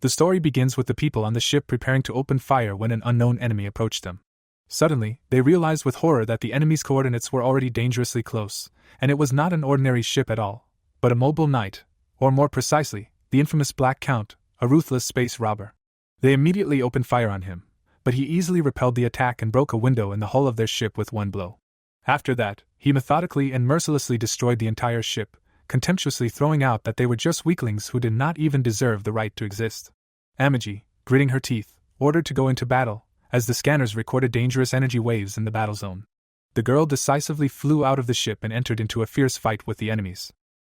The story begins with the people on the ship preparing to open fire when an unknown enemy approached them. Suddenly, they realized with horror that the enemy's coordinates were already dangerously close, and it was not an ordinary ship at all, but a mobile knight, or more precisely, the infamous Black Count, a ruthless space robber. They immediately opened fire on him, but he easily repelled the attack and broke a window in the hull of their ship with one blow. After that, he methodically and mercilessly destroyed the entire ship, contemptuously throwing out that they were just weaklings who did not even deserve the right to exist. Amagi, gritting her teeth, ordered to go into battle, as the scanners recorded dangerous energy waves in the battle zone. The girl decisively flew out of the ship and entered into a fierce fight with the enemies.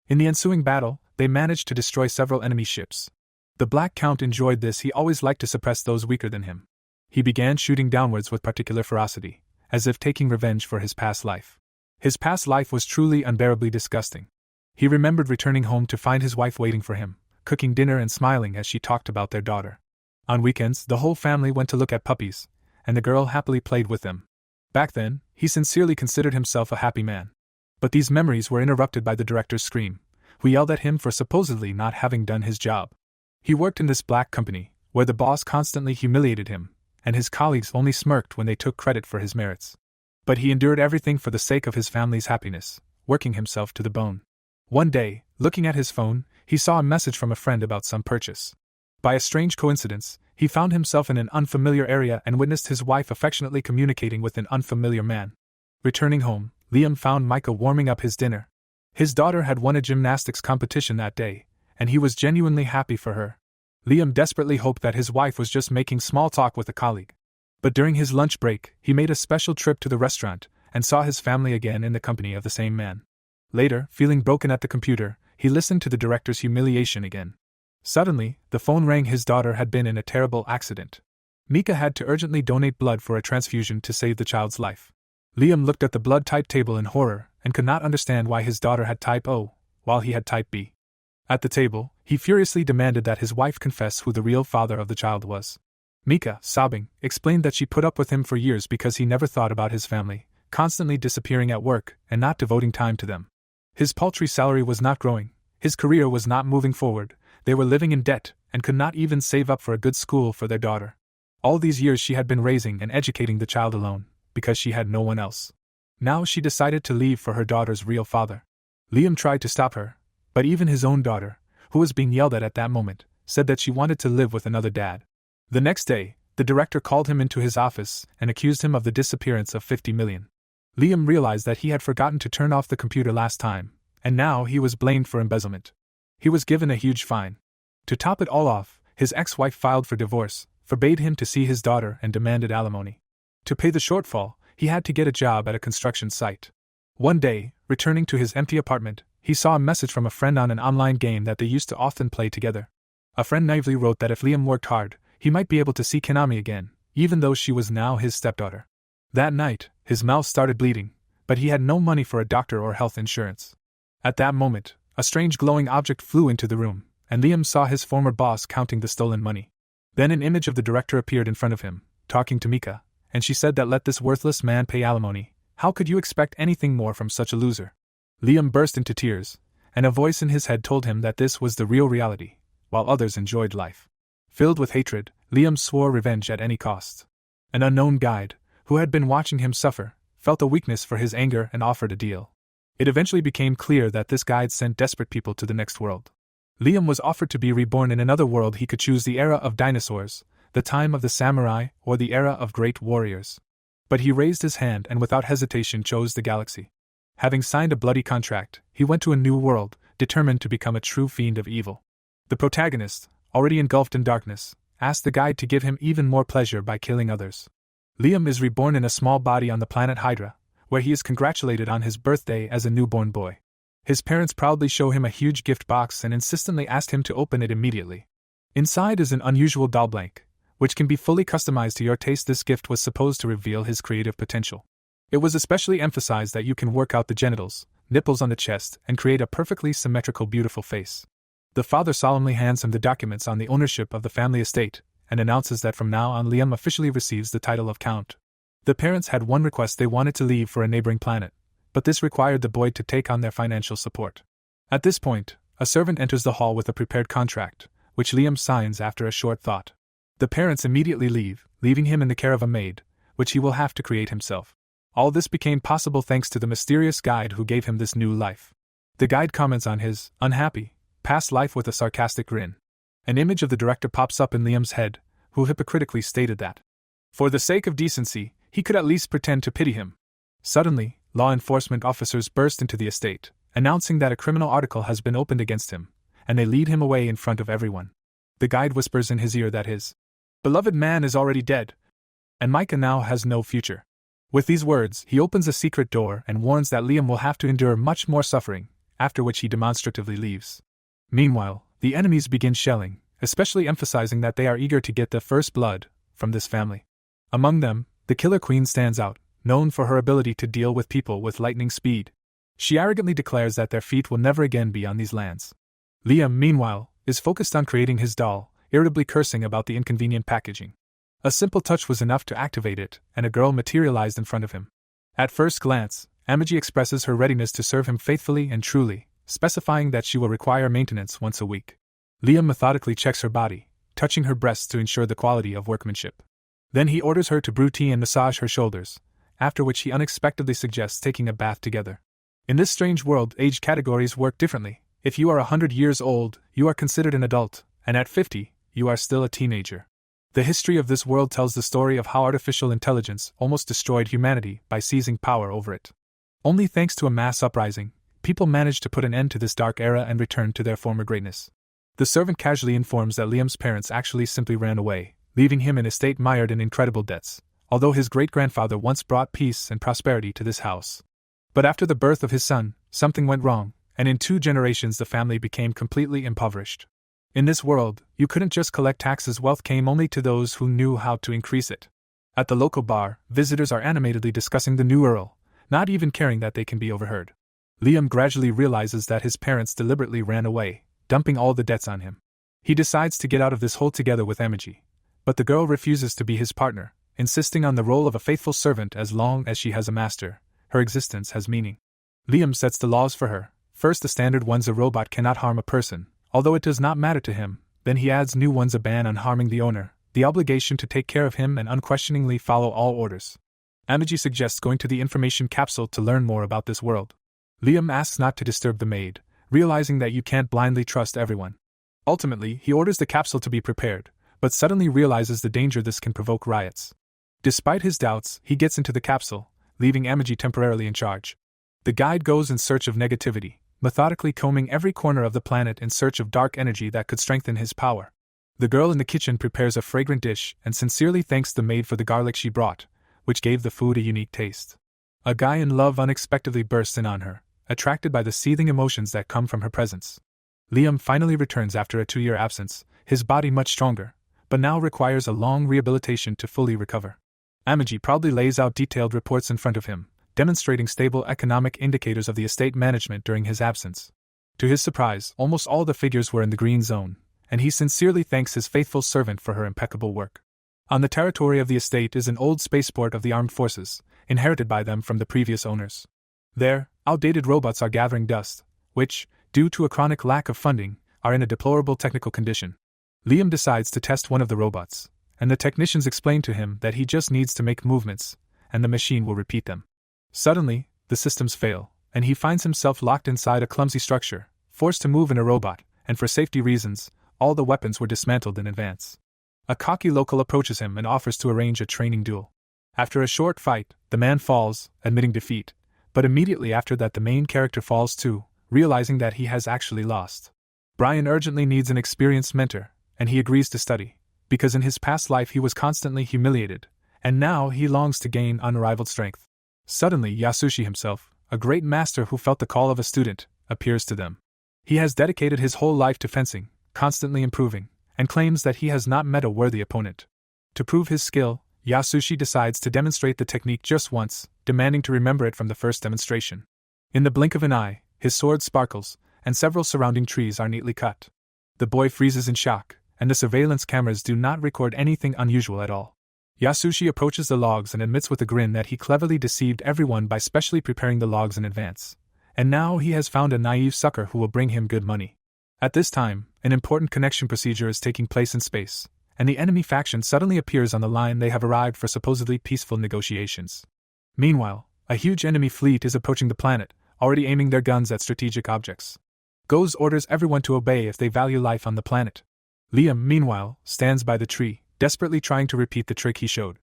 In the ensuing battle, they managed to destroy several enemy ships. The Black Count enjoyed this. He always liked to suppress those weaker than him. He began shooting downwards with particular ferocity, as if taking revenge for his past life. His past life was truly unbearably disgusting. He remembered returning home to find his wife waiting for him, cooking dinner and smiling as she talked about their daughter. On weekends, the whole family went to look at puppies, and the girl happily played with them. Back then, he sincerely considered himself a happy man. But these memories were interrupted by the director's scream, who yelled at him for supposedly not having done his job. He worked in this black company, where the boss constantly humiliated him, and his colleagues only smirked when they took credit for his merits. But he endured everything for the sake of his family's happiness, working himself to the bone. One day, looking at his phone, he saw a message from a friend about some purchase. By a strange coincidence, he found himself in an unfamiliar area and witnessed his wife affectionately communicating with an unfamiliar man. Returning home, Liam found Micah warming up his dinner. His daughter had won a gymnastics competition that day, and he was genuinely happy for her. Liam desperately hoped that his wife was just making small talk with a colleague. But during his lunch break, he made a special trip to the restaurant and saw his family again in the company of the same man. Later, feeling broken at the computer, he listened to the director's humiliation again. Suddenly, the phone rang. His daughter had been in a terrible accident. Mika had to urgently donate blood for a transfusion to save the child's life. Liam looked at the blood type table in horror and could not understand why his daughter had type O, while he had type B. At the table, he furiously demanded that his wife confess who the real father of the child was. Mika, sobbing, explained that she put up with him for years because he never thought about his family, constantly disappearing at work and not devoting time to them. His paltry salary was not growing, his career was not moving forward, they were living in debt and could not even save up for a good school for their daughter. All these years she had been raising and educating the child alone, because she had no one else. Now she decided to leave for her daughter's real father. Liam tried to stop her, but even his own daughter, who was being yelled at that moment, said that she wanted to live with another dad. The next day, the director called him into his office and accused him of the disappearance of 50 million. Liam realized that he had forgotten to turn off the computer last time, and now he was blamed for embezzlement. He was given a huge fine. To top it all off, his ex-wife filed for divorce, forbade him to see his daughter and demanded alimony. To pay the shortfall, he had to get a job at a construction site. One day, returning to his empty apartment, he saw a message from a friend on an online game that they used to often play together. A friend naively wrote that if Liam worked hard, he might be able to see Konami again, even though she was now his stepdaughter. That night, his mouth started bleeding, but he had no money for a doctor or health insurance. At that moment, a strange glowing object flew into the room, and Liam saw his former boss counting the stolen money. Then an image of the director appeared in front of him, talking to Mika, and she said that let this worthless man pay alimony. How could you expect anything more from such a loser? Liam burst into tears, and a voice in his head told him that this was the real reality, while others enjoyed life. Filled with hatred, Liam swore revenge at any cost. An unknown guide, who had been watching him suffer, felt a weakness for his anger and offered a deal. It eventually became clear that this guide sent desperate people to the next world. Liam was offered to be reborn in another world. He could choose the era of dinosaurs, the time of the samurai, or the era of great warriors. But he raised his hand and without hesitation chose the galaxy. Having signed a bloody contract, he went to a new world, determined to become a true fiend of evil. The protagonist, already engulfed in darkness, asked the guide to give him even more pleasure by killing others. Liam is reborn in a small body on the planet Hydra, where he is congratulated on his birthday as a newborn boy. His parents proudly show him a huge gift box and insistently ask him to open it immediately. Inside is an unusual doll blank, which can be fully customized to your taste. This gift was supposed to reveal his creative potential. It was especially emphasized that you can work out the genitals, nipples on the chest, and create a perfectly symmetrical, beautiful face. The father solemnly hands him the documents on the ownership of the family estate, and announces that from now on Liam officially receives the title of Count. The parents had one request: they wanted to leave for a neighboring planet, but this required the boy to take on their financial support. At this point, a servant enters the hall with a prepared contract, which Liam signs after a short thought. The parents immediately leave, leaving him in the care of a maid, which he will have to create himself. All this became possible thanks to the mysterious guide who gave him this new life. The guide comments on his unhappy past life with a sarcastic grin. An image of the director pops up in Liam's head, who hypocritically stated that, for the sake of decency, he could at least pretend to pity him. Suddenly, law enforcement officers burst into the estate, announcing that a criminal article has been opened against him, and they lead him away in front of everyone. The guide whispers in his ear that his beloved man is already dead, and Micah now has no future. With these words, he opens a secret door and warns that Liam will have to endure much more suffering, after which he demonstratively leaves. Meanwhile, the enemies begin shelling, especially emphasizing that they are eager to get the first blood from this family. Among them, the Killer Queen stands out, known for her ability to deal with people with lightning speed. She arrogantly declares that their feet will never again be on these lands. Liam, meanwhile, is focused on creating his doll, irritably cursing about the inconvenient packaging. A simple touch was enough to activate it, and a girl materialized in front of him. At first glance, Amagi expresses her readiness to serve him faithfully and truly, specifying that she will require maintenance once a week. Liam methodically checks her body, touching her breasts to ensure the quality of workmanship. Then he orders her to brew tea and massage her shoulders, after which he unexpectedly suggests taking a bath together. In this strange world, age categories work differently. If you are 100 years old, you are considered an adult, and at 50, you are still a teenager. The history of this world tells the story of how artificial intelligence almost destroyed humanity by seizing power over it. Only thanks to a mass uprising, people managed to put an end to this dark era and return to their former greatness. The servant casually informs that Liam's parents actually simply ran away, leaving him in a state mired in incredible debts, although his great-grandfather once brought peace and prosperity to this house. But after the birth of his son, something went wrong, and in 2 generations the family became completely impoverished. In this world, you couldn't just collect taxes, wealth came only to those who knew how to increase it. At the local bar, visitors are animatedly discussing the new earl, not even caring that they can be overheard. Liam gradually realizes that his parents deliberately ran away, dumping all the debts on him. He decides to get out of this hole together with Amagi, but the girl refuses to be his partner, insisting on the role of a faithful servant. As long as she has a master, her existence has meaning. Liam sets the laws for her. First, the standard ones: a robot cannot harm a person, although it does not matter to him. Then he adds new ones: a ban on harming the owner, the obligation to take care of him and unquestioningly follow all orders. Amagi suggests going to the information capsule to learn more about this world. Liam asks not to disturb the maid, realizing that you can't blindly trust everyone. Ultimately, he orders the capsule to be prepared, but suddenly realizes the danger this can provoke: riots. Despite his doubts, he gets into the capsule, leaving Amagi temporarily in charge. The guide goes in search of negativity, methodically combing every corner of the planet in search of dark energy that could strengthen his power. The girl in the kitchen prepares a fragrant dish and sincerely thanks the maid for the garlic she brought, which gave the food a unique taste. A guy in love unexpectedly bursts in on her, attracted by the seething emotions that come from her presence. Liam finally returns after a 2-year absence, his body much stronger, but now requires a long rehabilitation to fully recover. Amagi proudly lays out detailed reports in front of him, demonstrating stable economic indicators of the estate management during his absence. To his surprise, almost all the figures were in the green zone, and he sincerely thanks his faithful servant for her impeccable work. On the territory of the estate is an old spaceport of the armed forces, inherited by them from the previous owners. There, outdated robots are gathering dust, which, due to a chronic lack of funding, are in a deplorable technical condition. Liam decides to test one of the robots, and the technicians explain to him that he just needs to make movements, and the machine will repeat them. Suddenly, the systems fail, and he finds himself locked inside a clumsy structure, forced to move in a robot, and for safety reasons, all the weapons were dismantled in advance. A cocky local approaches him and offers to arrange a training duel. After a short fight, the man falls, admitting defeat, but immediately after that the main character falls too, realizing that he has actually lost. Brian urgently needs an experienced mentor, and he agrees to study, because in his past life he was constantly humiliated, and now he longs to gain unrivaled strength. Suddenly Yasushi himself, a great master who felt the call of a student, appears to them. He has dedicated his whole life to fencing, constantly improving, and claims that he has not met a worthy opponent. To prove his skill, Yasushi decides to demonstrate the technique just once, demanding to remember it from the first demonstration. In the blink of an eye, his sword sparkles, and several surrounding trees are neatly cut. The boy freezes in shock, and the surveillance cameras do not record anything unusual at all. Yasushi approaches the logs and admits with a grin that he cleverly deceived everyone by specially preparing the logs in advance, and now he has found a naive sucker who will bring him good money. At this time, an important connection procedure is taking place in space, and the enemy faction suddenly appears on the line they have arrived for supposedly peaceful negotiations. Meanwhile, a huge enemy fleet is approaching the planet, already aiming their guns at strategic objects. Goes orders everyone to obey if they value life on the planet. Liam, meanwhile, stands by the tree, desperately trying to repeat the trick he showed.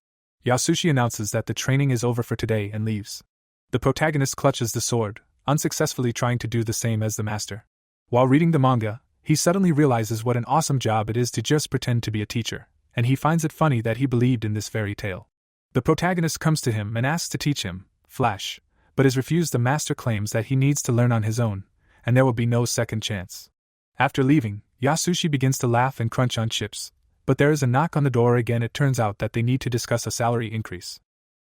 Yasushi announces that the training is over for today and leaves. The protagonist clutches the sword, unsuccessfully trying to do the same as the master. While reading the manga, he suddenly realizes what an awesome job it is to just pretend to be a teacher, and he finds it funny that he believed in this fairy tale. The protagonist comes to him and asks to teach him, Flash, but is refused. The master claims that he needs to learn on his own, and there will be no second chance. After leaving, Yasushi begins to laugh and crunch on chips, but there is a knock on the door again. It turns out that they need to discuss a salary increase.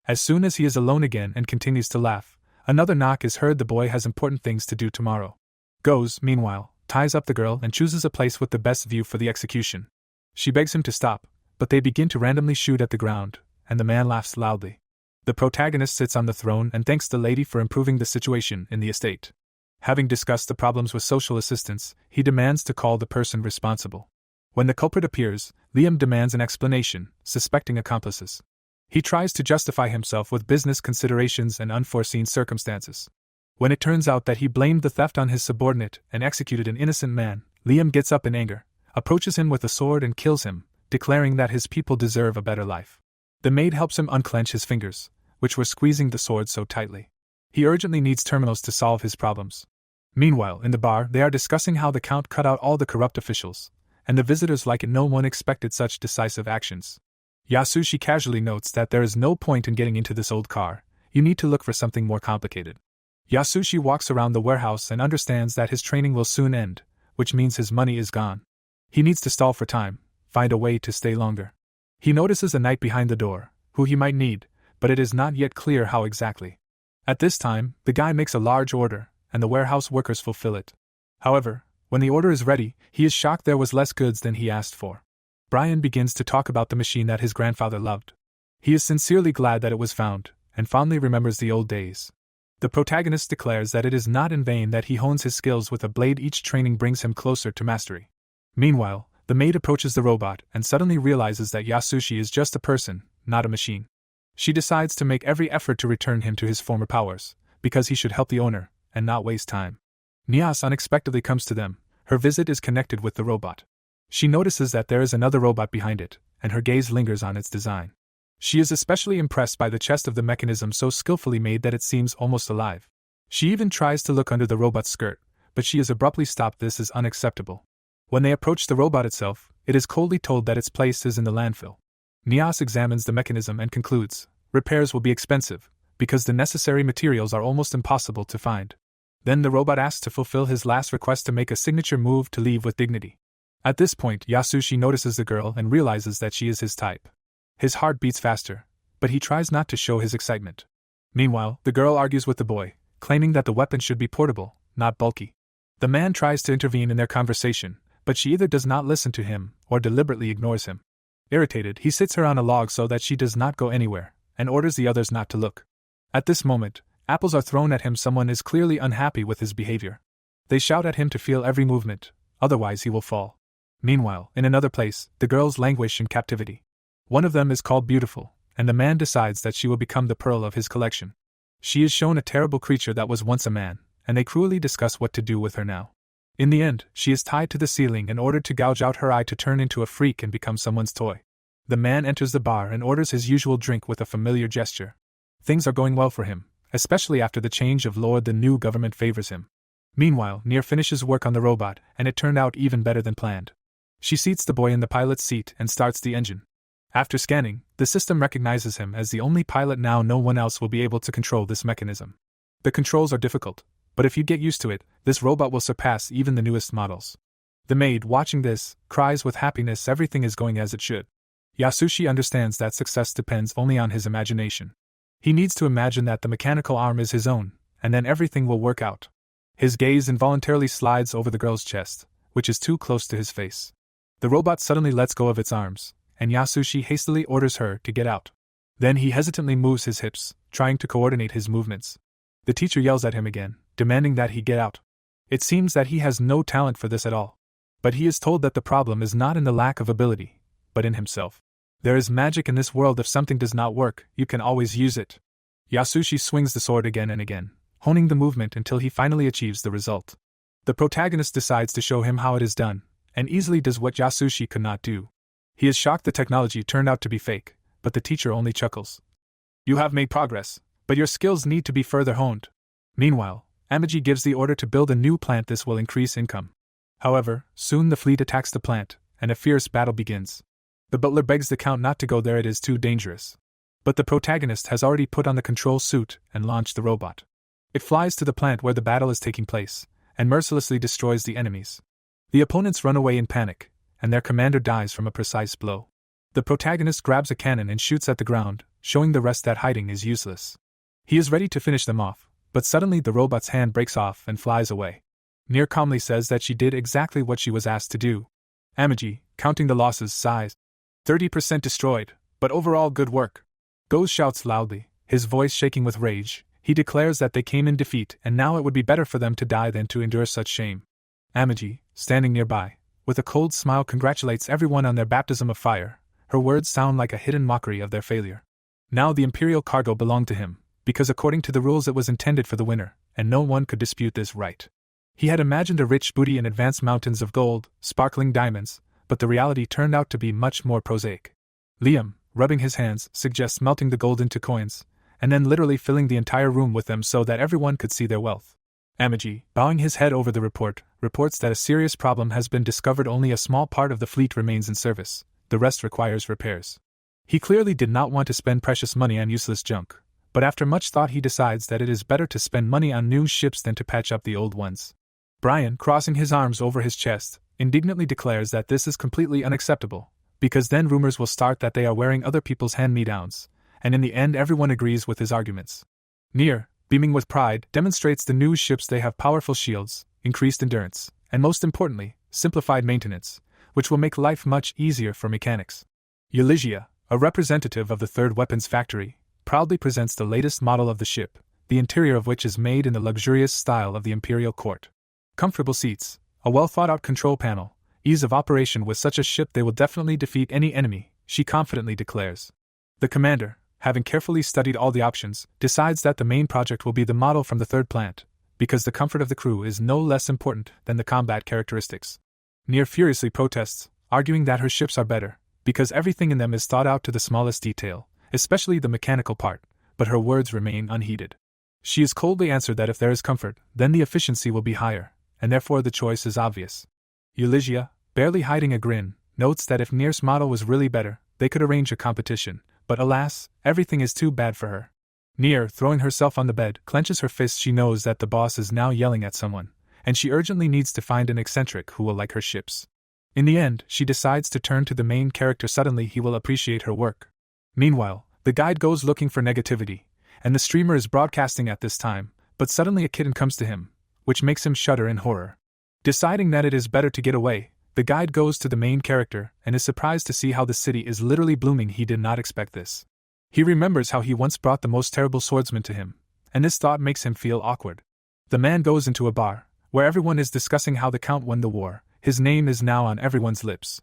As soon as he is alone again and continues to laugh, another knock is heard. The boy has important things to do tomorrow. Goes, meanwhile, ties up the girl and chooses a place with the best view for the execution. She begs him to stop, but they begin to randomly shoot at the ground, and the man laughs loudly. The protagonist sits on the throne and thanks the lady for improving the situation in the estate. Having discussed the problems with social assistants, he demands to call the person responsible. When the culprit appears, Liam demands an explanation, suspecting accomplices. He tries to justify himself with business considerations and unforeseen circumstances. When it turns out that he blamed the theft on his subordinate and executed an innocent man, Liam gets up in anger, approaches him with a sword and kills him, declaring that his people deserve a better life. The maid helps him unclench his fingers, which were squeezing the sword so tightly. He urgently needs terminals to solve his problems. Meanwhile, in the bar, they are discussing how the Count cut out all the corrupt officials, and the visitors like it. No one expected such decisive actions. Yasushi casually notes that there is no point in getting into this old car, you need to look for something more complicated. Yasushi walks around the warehouse and understands that his training will soon end, which means his money is gone. He needs to stall for time, find a way to stay longer. He notices a knight behind the door, who he might need, but it is not yet clear how exactly. At this time, the guy makes a large order, and the warehouse workers fulfill it. However, when the order is ready, he is shocked there was less goods than he asked for. Brian begins to talk about the machine that his grandfather loved. He is sincerely glad that it was found, and fondly remembers the old days. The protagonist declares that it is not in vain that he hones his skills with a blade. Each training brings him closer to mastery. Meanwhile, the maid approaches the robot and suddenly realizes that Yasushi is just a person, not a machine. She decides to make every effort to return him to his former powers, because he should help the owner, and not waste time. Nias unexpectedly comes to them. Her visit is connected with the robot. She notices that there is another robot behind it, and her gaze lingers on its design. She is especially impressed by the chest of the mechanism, so skillfully made that it seems almost alive. She even tries to look under the robot's skirt, but she is abruptly stopped. This is unacceptable. When they approach the robot itself, it is coldly told that its place is in the landfill. Nias examines the mechanism and concludes, repairs will be expensive, because the necessary materials are almost impossible to find. Then the robot asks to fulfill his last request to make a signature move to leave with dignity. At this point, Yasushi notices the girl and realizes that she is his type. His heart beats faster, but he tries not to show his excitement. Meanwhile, the girl argues with the boy, claiming that the weapon should be portable, not bulky. The man tries to intervene in their conversation, but she either does not listen to him or deliberately ignores him. Irritated, he sits her on a log so that she does not go anywhere, and orders the others not to look. At this moment, apples are thrown at him. Someone is clearly unhappy with his behavior. They shout at him to feel every movement, otherwise he will fall. Meanwhile, in another place, the girls languish in captivity. One of them is called Beautiful, and the man decides that she will become the pearl of his collection. She is shown a terrible creature that was once a man, and they cruelly discuss what to do with her now. In the end, she is tied to the ceiling and ordered to gouge out her eye to turn into a freak and become someone's toy. The man enters the bar and orders his usual drink with a familiar gesture. Things are going well for him, especially after the change of lord. The new government favors him. Meanwhile, Nier finishes work on the robot, and it turned out even better than planned. She seats the boy in the pilot's seat and starts the engine. After scanning, the system recognizes him as the only pilot now. No one else will be able to control this mechanism. The controls are difficult, but if you get used to it, this robot will surpass even the newest models. The maid, watching this, cries with happiness. Everything is going as it should. Yasushi understands that success depends only on his imagination. He needs to imagine that the mechanical arm is his own, and then everything will work out. His gaze involuntarily slides over the girl's chest, which is too close to his face. The robot suddenly lets go of its arms, and Yasushi hastily orders her to get out. Then he hesitantly moves his hips, trying to coordinate his movements. The teacher yells at him again, demanding that he get out. It seems that he has no talent for this at all. But he is told that the problem is not in the lack of ability, but in himself. There is magic in this world. If something does not work, you can always use it. Yasushi swings the sword again and again, honing the movement until he finally achieves the result. The protagonist decides to show him how it is done, and easily does what Yasushi could not do. He is shocked the technology turned out to be fake, but the teacher only chuckles. You have made progress, but your skills need to be further honed. Meanwhile, Amagi gives the order to build a new plant. This will increase income. However, soon the fleet attacks the plant, and a fierce battle begins. The butler begs the count not to go there, it is too dangerous. But the protagonist has already put on the control suit and launched the robot. It flies to the plant where the battle is taking place, and mercilessly destroys the enemies. The opponents run away in panic, and their commander dies from a precise blow. The protagonist grabs a cannon and shoots at the ground, showing the rest that hiding is useless. He is ready to finish them off, but suddenly the robot's hand breaks off and flies away. Nier calmly says that she did exactly what she was asked to do. Amagi, counting the losses, sighs. 30% destroyed, but overall good work. Goes shouts loudly, his voice shaking with rage. He declares that they came in defeat and now it would be better for them to die than to endure such shame. Amagi, standing nearby, with a cold smile congratulates everyone on their baptism of fire. Her words sound like a hidden mockery of their failure. Now the Imperial cargo belonged to him, because according to the rules it was intended for the winner, and no one could dispute this right. He had imagined a rich booty and advanced mountains of gold, sparkling diamonds, but the reality turned out to be much more prosaic. Liam, rubbing his hands, suggests melting the gold into coins, and then literally filling the entire room with them so that everyone could see their wealth. Amagi, bowing his head over the report, reports that a serious problem has been discovered. Only a small part of the fleet remains in service, the rest requires repairs. He clearly did not want to spend precious money on useless junk, but after much thought he decides that it is better to spend money on new ships than to patch up the old ones. Brian, crossing his arms over his chest, indignantly declares that this is completely unacceptable, because then rumors will start that they are wearing other people's hand-me-downs, and in the end everyone agrees with his arguments. Nier, beaming with pride, demonstrates the new ships. They have powerful shields, increased endurance, and most importantly, simplified maintenance, which will make life much easier for mechanics. Euligia, a representative of the Third Weapons Factory, proudly presents the latest model of the ship, the interior of which is made in the luxurious style of the Imperial Court. Comfortable seats, a well-thought-out control panel, ease of operation. With such a ship they will definitely defeat any enemy, she confidently declares. The commander, having carefully studied all the options, decides that the main project will be the model from the third plant, because the comfort of the crew is no less important than the combat characteristics. Nier furiously protests, arguing that her ships are better, because everything in them is thought out to the smallest detail, especially the mechanical part, but her words remain unheeded. She is coldly answered that if there is comfort, then the efficiency will be higher, and therefore the choice is obvious. Euligia, barely hiding a grin, notes that if Nier's model was really better, they could arrange a competition, but alas, everything is too bad for her. Nier, throwing herself on the bed, clenches her fists. She knows that the boss is now yelling at someone, and she urgently needs to find an eccentric who will like her ships. In the end, she decides to turn to the main character. Suddenly he will appreciate her work. Meanwhile, the guide goes looking for negativity, and the streamer is broadcasting at this time, but suddenly a kitten comes to him, which makes him shudder in horror. Deciding that it is better to get away, the guide goes to the main character and is surprised to see how the city is literally blooming. He did not expect this. He remembers how he once brought the most terrible swordsman to him, and this thought makes him feel awkward. The man goes into a bar, where everyone is discussing how the Count won the war. His name is now on everyone's lips.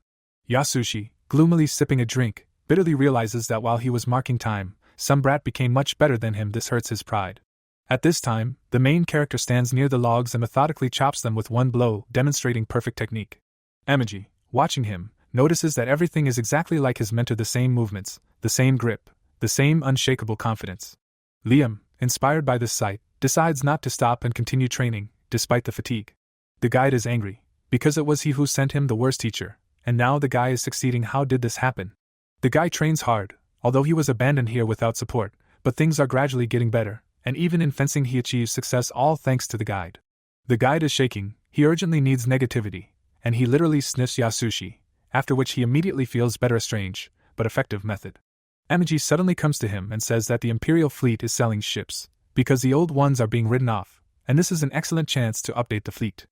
Yasushi, gloomily sipping a drink, bitterly realizes that while he was marking time, some brat became much better than him. This hurts his pride. At this time, the main character stands near the logs and methodically chops them with one blow, demonstrating perfect technique. Amagi, watching him, notices that everything is exactly like his mentor, the same movements, the same grip, the same unshakable confidence. Liam, inspired by this sight, decides not to stop and continue training, despite the fatigue. The guide is angry, because it was he who sent him the worst teacher, and now the guy is succeeding. How did this happen? The guy trains hard, although he was abandoned here without support, but things are gradually getting better, and even in fencing he achieves success, all thanks to the guide. The guide is shaking, he urgently needs negativity, and he literally sniffs Yasushi, after which he immediately feels better. A strange, but effective method. Amagi suddenly comes to him and says that the Imperial fleet is selling ships, because the old ones are being ridden off, and this is an excellent chance to update the fleet.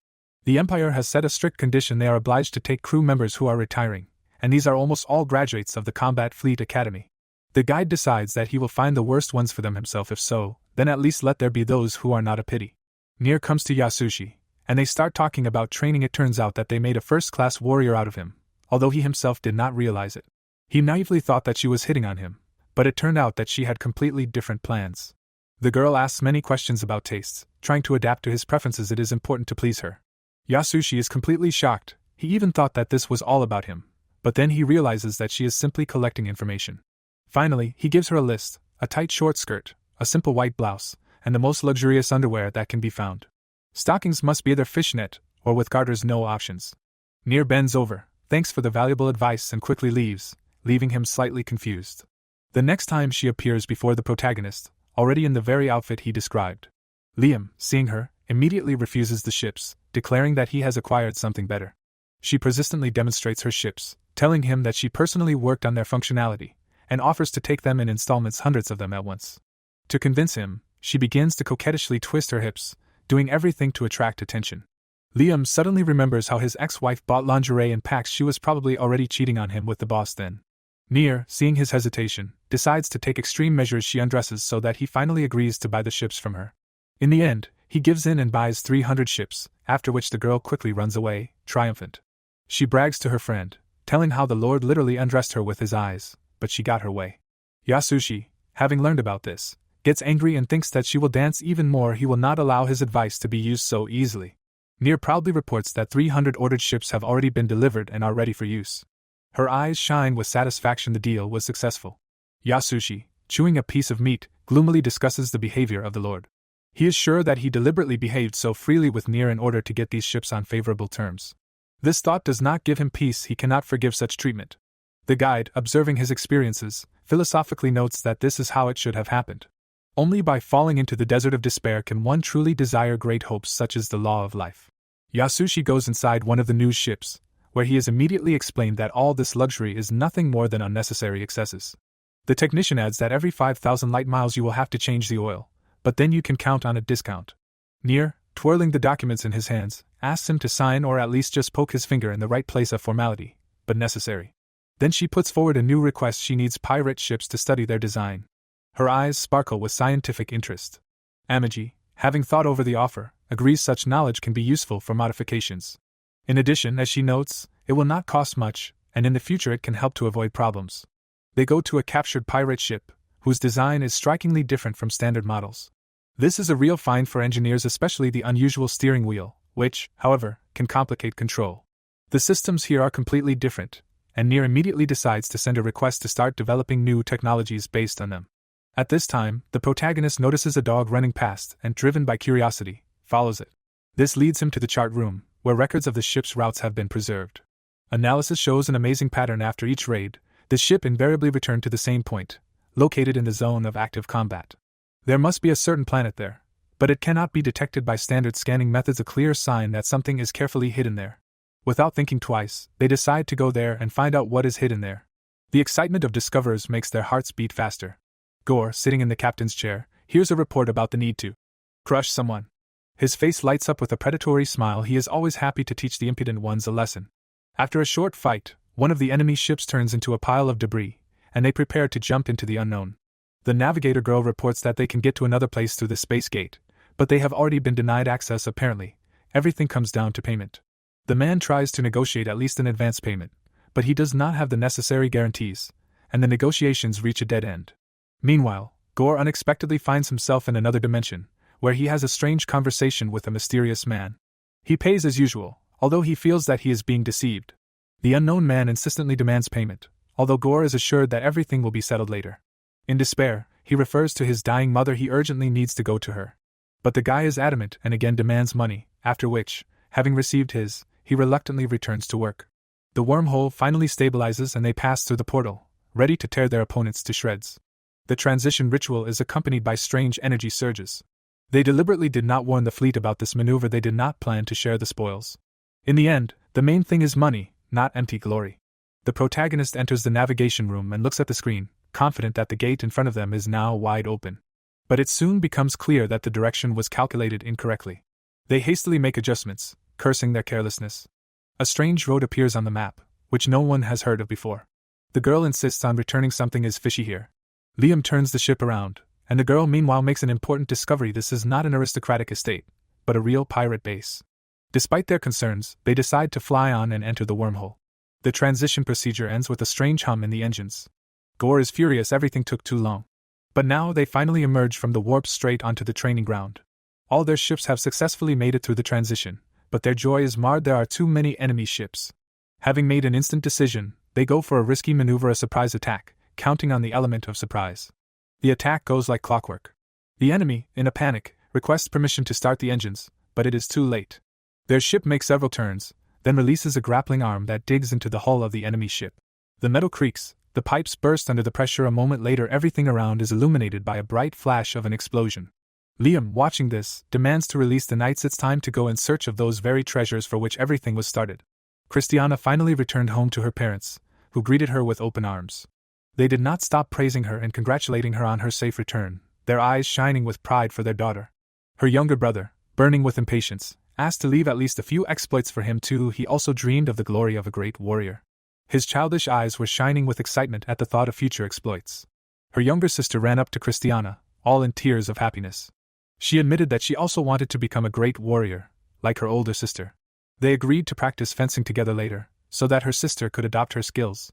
The Empire has set a strict condition: they are obliged to take crew members who are retiring, and these are almost all graduates of the Combat Fleet Academy. The guide decides that he will find the worst ones for them himself. If so, then at least let there be those who are not a pity. Nier comes to Yasushi, and they start talking about training. It turns out that they made a first-class warrior out of him, although he himself did not realize it. He naively thought that she was hitting on him, but it turned out that she had completely different plans. The girl asks many questions about tastes, trying to adapt to his preferences. It is important to please her. Yasushi is completely shocked. He even thought that this was all about him, but then he realizes that she is simply collecting information. Finally, he gives her a list: a tight short skirt, a simple white blouse, and the most luxurious underwear that can be found. Stockings must be either fishnet, or with garters. No options. Nier bends over, thanks for the valuable advice, and quickly leaves, leaving him slightly confused. The next time she appears before the protagonist, already in the very outfit he described. Liam, seeing her, immediately refuses the ships, declaring that he has acquired something better. She persistently demonstrates her ships, telling him that she personally worked on their functionality, and offers to take them in installments, hundreds of them at once. To convince him, she begins to coquettishly twist her hips, doing everything to attract attention. Liam suddenly remembers how his ex-wife bought lingerie in packs. She was probably already cheating on him with the boss then. Nier, seeing his hesitation, decides to take extreme measures. She undresses so that he finally agrees to buy the ships from her. In the end, he gives in and buys 300 ships, after which the girl quickly runs away, triumphant. She brags to her friend, telling how the Lord literally undressed her with his eyes, but she got her way. Yasushi, having learned about this, gets angry and thinks that she will dance even more. He will not allow his advice to be used so easily. Nier proudly reports that 300 ordered ships have already been delivered and are ready for use. Her eyes shine with satisfaction. The deal was successful. Yasushi, chewing a piece of meat, gloomily discusses the behavior of the Lord. He is sure that he deliberately behaved so freely with Nier in order to get these ships on favorable terms. This thought does not give him peace. He cannot forgive such treatment. The guide, observing his experiences, philosophically notes that this is how it should have happened. Only by falling into the desert of despair can one truly desire great hopes, such as the law of life. Yasushi goes inside one of the news ships, where he is immediately explained that all this luxury is nothing more than unnecessary excesses. The technician adds that every 5,000 light miles you will have to change the oil, but then you can count on a discount. Nier, twirling the documents in his hands, asks him to sign or at least just poke his finger in the right place. Of formality, but necessary. Then she puts forward a new request. She needs pirate ships to study their design. Her eyes sparkle with scientific interest. Amagi, having thought over the offer, agrees such knowledge can be useful for modifications. In addition, as she notes, it will not cost much, and in the future it can help to avoid problems. They go to a captured pirate ship, whose design is strikingly different from standard models. This is a real find for engineers, especially the unusual steering wheel, which, however, can complicate control. The systems here are completely different, and Nier immediately decides to send a request to start developing new technologies based on them. At this time, the protagonist notices a dog running past and, driven by curiosity, follows it. This leads him to the chart room, where records of the ship's routes have been preserved. Analysis shows an amazing pattern. After each raid, the ship invariably returned to the same point, located in the zone of active combat. There must be a certain planet there, but it cannot be detected by standard scanning methods, a clear sign that something is carefully hidden there. Without thinking twice, they decide to go there and find out what is hidden there. The excitement of discoverers makes their hearts beat faster. Gore, sitting in the captain's chair, hears a report about the need to crush someone. His face lights up with a predatory smile. He is always happy to teach the impudent ones a lesson. After a short fight, one of the enemy ships turns into a pile of debris, and they prepare to jump into the unknown. The navigator girl reports that they can get to another place through the space gate, but they have already been denied access. Apparently, everything comes down to payment. The man tries to negotiate at least an advance payment, but he does not have the necessary guarantees, and the negotiations reach a dead end. Meanwhile, Gore unexpectedly finds himself in another dimension, where he has a strange conversation with a mysterious man. He pays as usual, although he feels that he is being deceived. The unknown man insistently demands payment, although Gore is assured that everything will be settled later. In despair, he refers to his dying mother. He urgently needs to go to her. But the guy is adamant and again demands money, after which, having received his, he reluctantly returns to work. The wormhole finally stabilizes and they pass through the portal, ready to tear their opponents to shreds. The transition ritual is accompanied by strange energy surges. They deliberately did not warn the fleet about this maneuver. They did not plan to share the spoils. In the end, the main thing is money, not empty glory. The protagonist enters the navigation room and looks at the screen, confident that the gate in front of them is now wide open. But it soon becomes clear that the direction was calculated incorrectly. They hastily make adjustments, cursing their carelessness. A strange road appears on the map, which no one has heard of before. The girl insists on returning. Something is fishy here. Liam turns the ship around, and the girl meanwhile makes an important discovery. This is not an aristocratic estate, but a real pirate base. Despite their concerns, they decide to fly on and enter the wormhole. The transition procedure ends with a strange hum in the engines. Gore is furious everything took too long. But now they finally emerge from the warp straight onto the training ground. All their ships have successfully made it through the transition, but their joy is marred. There are too many enemy ships. Having made an instant decision, they go for a risky maneuver, a surprise attack, counting on the element of surprise. The attack goes like clockwork. The enemy, in a panic, requests permission to start the engines, but it is too late. Their ship makes several turns, then releases a grappling arm that digs into the hull of the enemy ship. The metal creaks, the pipes burst under the pressure. A moment later, everything around is illuminated by a bright flash of an explosion. Liam, watching this, demands to release the knights. It's time to go in search of those very treasures for which everything was started. Christiana finally returned home to her parents, who greeted her with open arms. They did not stop praising her and congratulating her on her safe return, their eyes shining with pride for their daughter. Her younger brother, burning with impatience, asked to leave at least a few exploits for him too. He also dreamed of the glory of a great warrior. His childish eyes were shining with excitement at the thought of future exploits. Her younger sister ran up to Christiana, all in tears of happiness. She admitted that she also wanted to become a great warrior, like her older sister. They agreed to practice fencing together later, so that her sister could adopt her skills.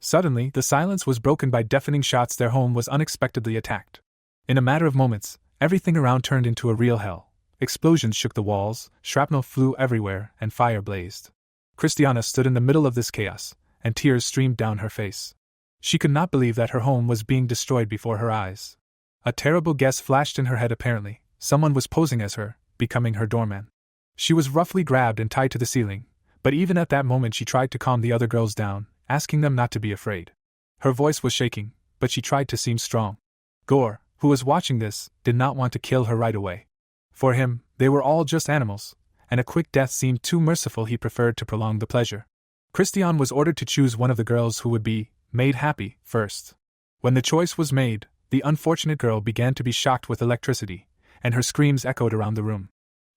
Suddenly, the silence was broken by deafening shots. Their home was unexpectedly attacked. In a matter of moments, everything around turned into a real hell. Explosions shook the walls, shrapnel flew everywhere, and fire blazed. Christiana stood in the middle of this chaos, and tears streamed down her face. She could not believe that her home was being destroyed before her eyes. A terrible guess flashed in her head. Apparently, someone was posing as her, becoming her doorman. She was roughly grabbed and tied to the ceiling, but even at that moment she tried to calm the other girls down, asking them not to be afraid. Her voice was shaking, but she tried to seem strong. Gore, who was watching this, did not want to kill her right away. For him, they were all just animals, and a quick death seemed too merciful. He preferred to prolong the pleasure. Christian was ordered to choose one of the girls who would be made happy first. When the choice was made, the unfortunate girl began to be shocked with electricity, and her screams echoed around the room.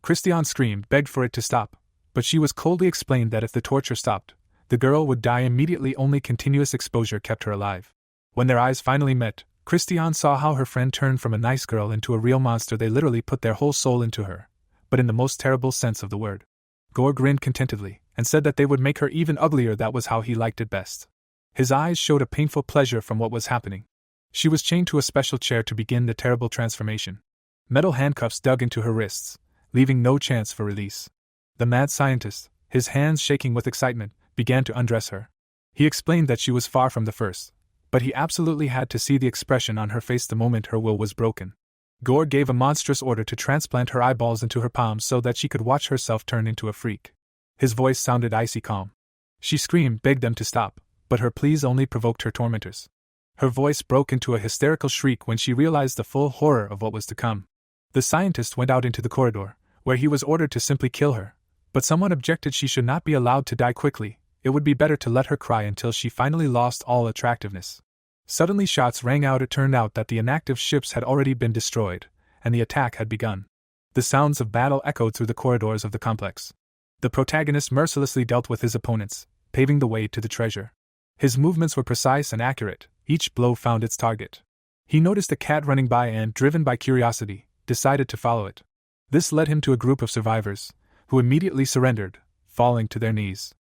Christian screamed, begged for it to stop, but she was coldly explained that if the torture stopped, the girl would die immediately. Only continuous exposure kept her alive. When their eyes finally met, Christian saw how her friend turned from a nice girl into a real monster. They literally put their whole soul into her, but in the most terrible sense of the word. Gore grinned contentedly, and said that they would make her even uglier. That was how he liked it best. His eyes showed a painful pleasure from what was happening. She was chained to a special chair to begin the terrible transformation. Metal handcuffs dug into her wrists, leaving no chance for release. The mad scientist, his hands shaking with excitement, began to undress her. He explained that she was far from the first, but he absolutely had to see the expression on her face the moment her will was broken. Gore gave a monstrous order to transplant her eyeballs into her palms so that she could watch herself turn into a freak. His voice sounded icy calm. She screamed, begged them to stop, but her pleas only provoked her tormentors. Her voice broke into a hysterical shriek when she realized the full horror of what was to come. The scientist went out into the corridor, where he was ordered to simply kill her, but someone objected. She should not be allowed to die quickly. It would be better to let her cry until she finally lost all attractiveness. Suddenly shots rang out. It turned out that the inactive ships had already been destroyed, and the attack had begun. The sounds of battle echoed through the corridors of the complex. The protagonist mercilessly dealt with his opponents, paving the way to the treasure. His movements were precise and accurate. Each blow found its target. He noticed a cat running by and, driven by curiosity, decided to follow it. This led him to a group of survivors, who immediately surrendered, falling to their knees.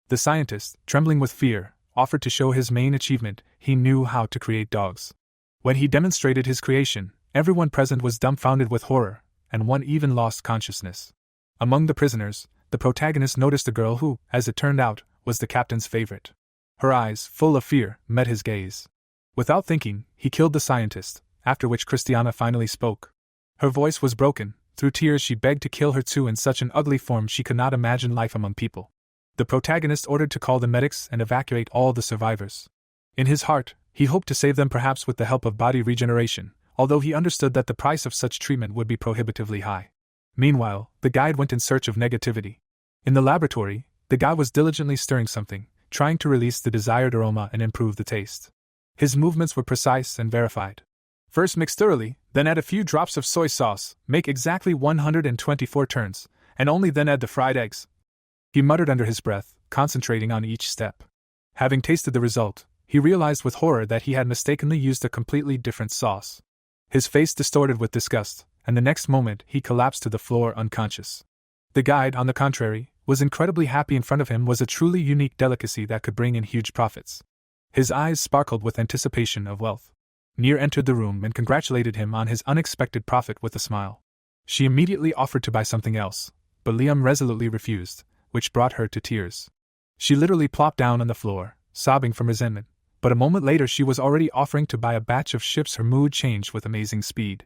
The scientist, trembling with fear, offered to show his main achievement. He knew how to create dogs. When he demonstrated his creation, everyone present was dumbfounded with horror, and one even lost consciousness. Among the prisoners, the protagonist noticed a girl who, as it turned out, was the captain's favorite. Her eyes, full of fear, met his gaze. Without thinking, he killed the scientist, after which Christiana finally spoke. Her voice was broken. Through tears she begged to kill her too. In such an ugly form she could not imagine life among people. The protagonist ordered to call the medics and evacuate all the survivors. In his heart, he hoped to save them, perhaps with the help of body regeneration, although he understood that the price of such treatment would be prohibitively high. Meanwhile, the guide went in search of negativity. In the laboratory, the guy was diligently stirring something, trying to release the desired aroma and improve the taste. His movements were precise and verified. First mix thoroughly, then add a few drops of soy sauce, make exactly 124 turns, and only then add the fried eggs. He muttered under his breath, concentrating on each step. Having tasted the result, he realized with horror that he had mistakenly used a completely different sauce. His face distorted with disgust, and the next moment he collapsed to the floor unconscious. The guide, on the contrary, was incredibly happy. In front of him was a truly unique delicacy that could bring in huge profits. His eyes sparkled with anticipation of wealth. Nier entered the room and congratulated him on his unexpected profit with a smile. She immediately offered to buy something else, but Liam resolutely refused, which brought her to tears. She literally plopped down on the floor, sobbing from resentment, but a moment later she was already offering to buy a batch of ships. Her mood changed with amazing speed.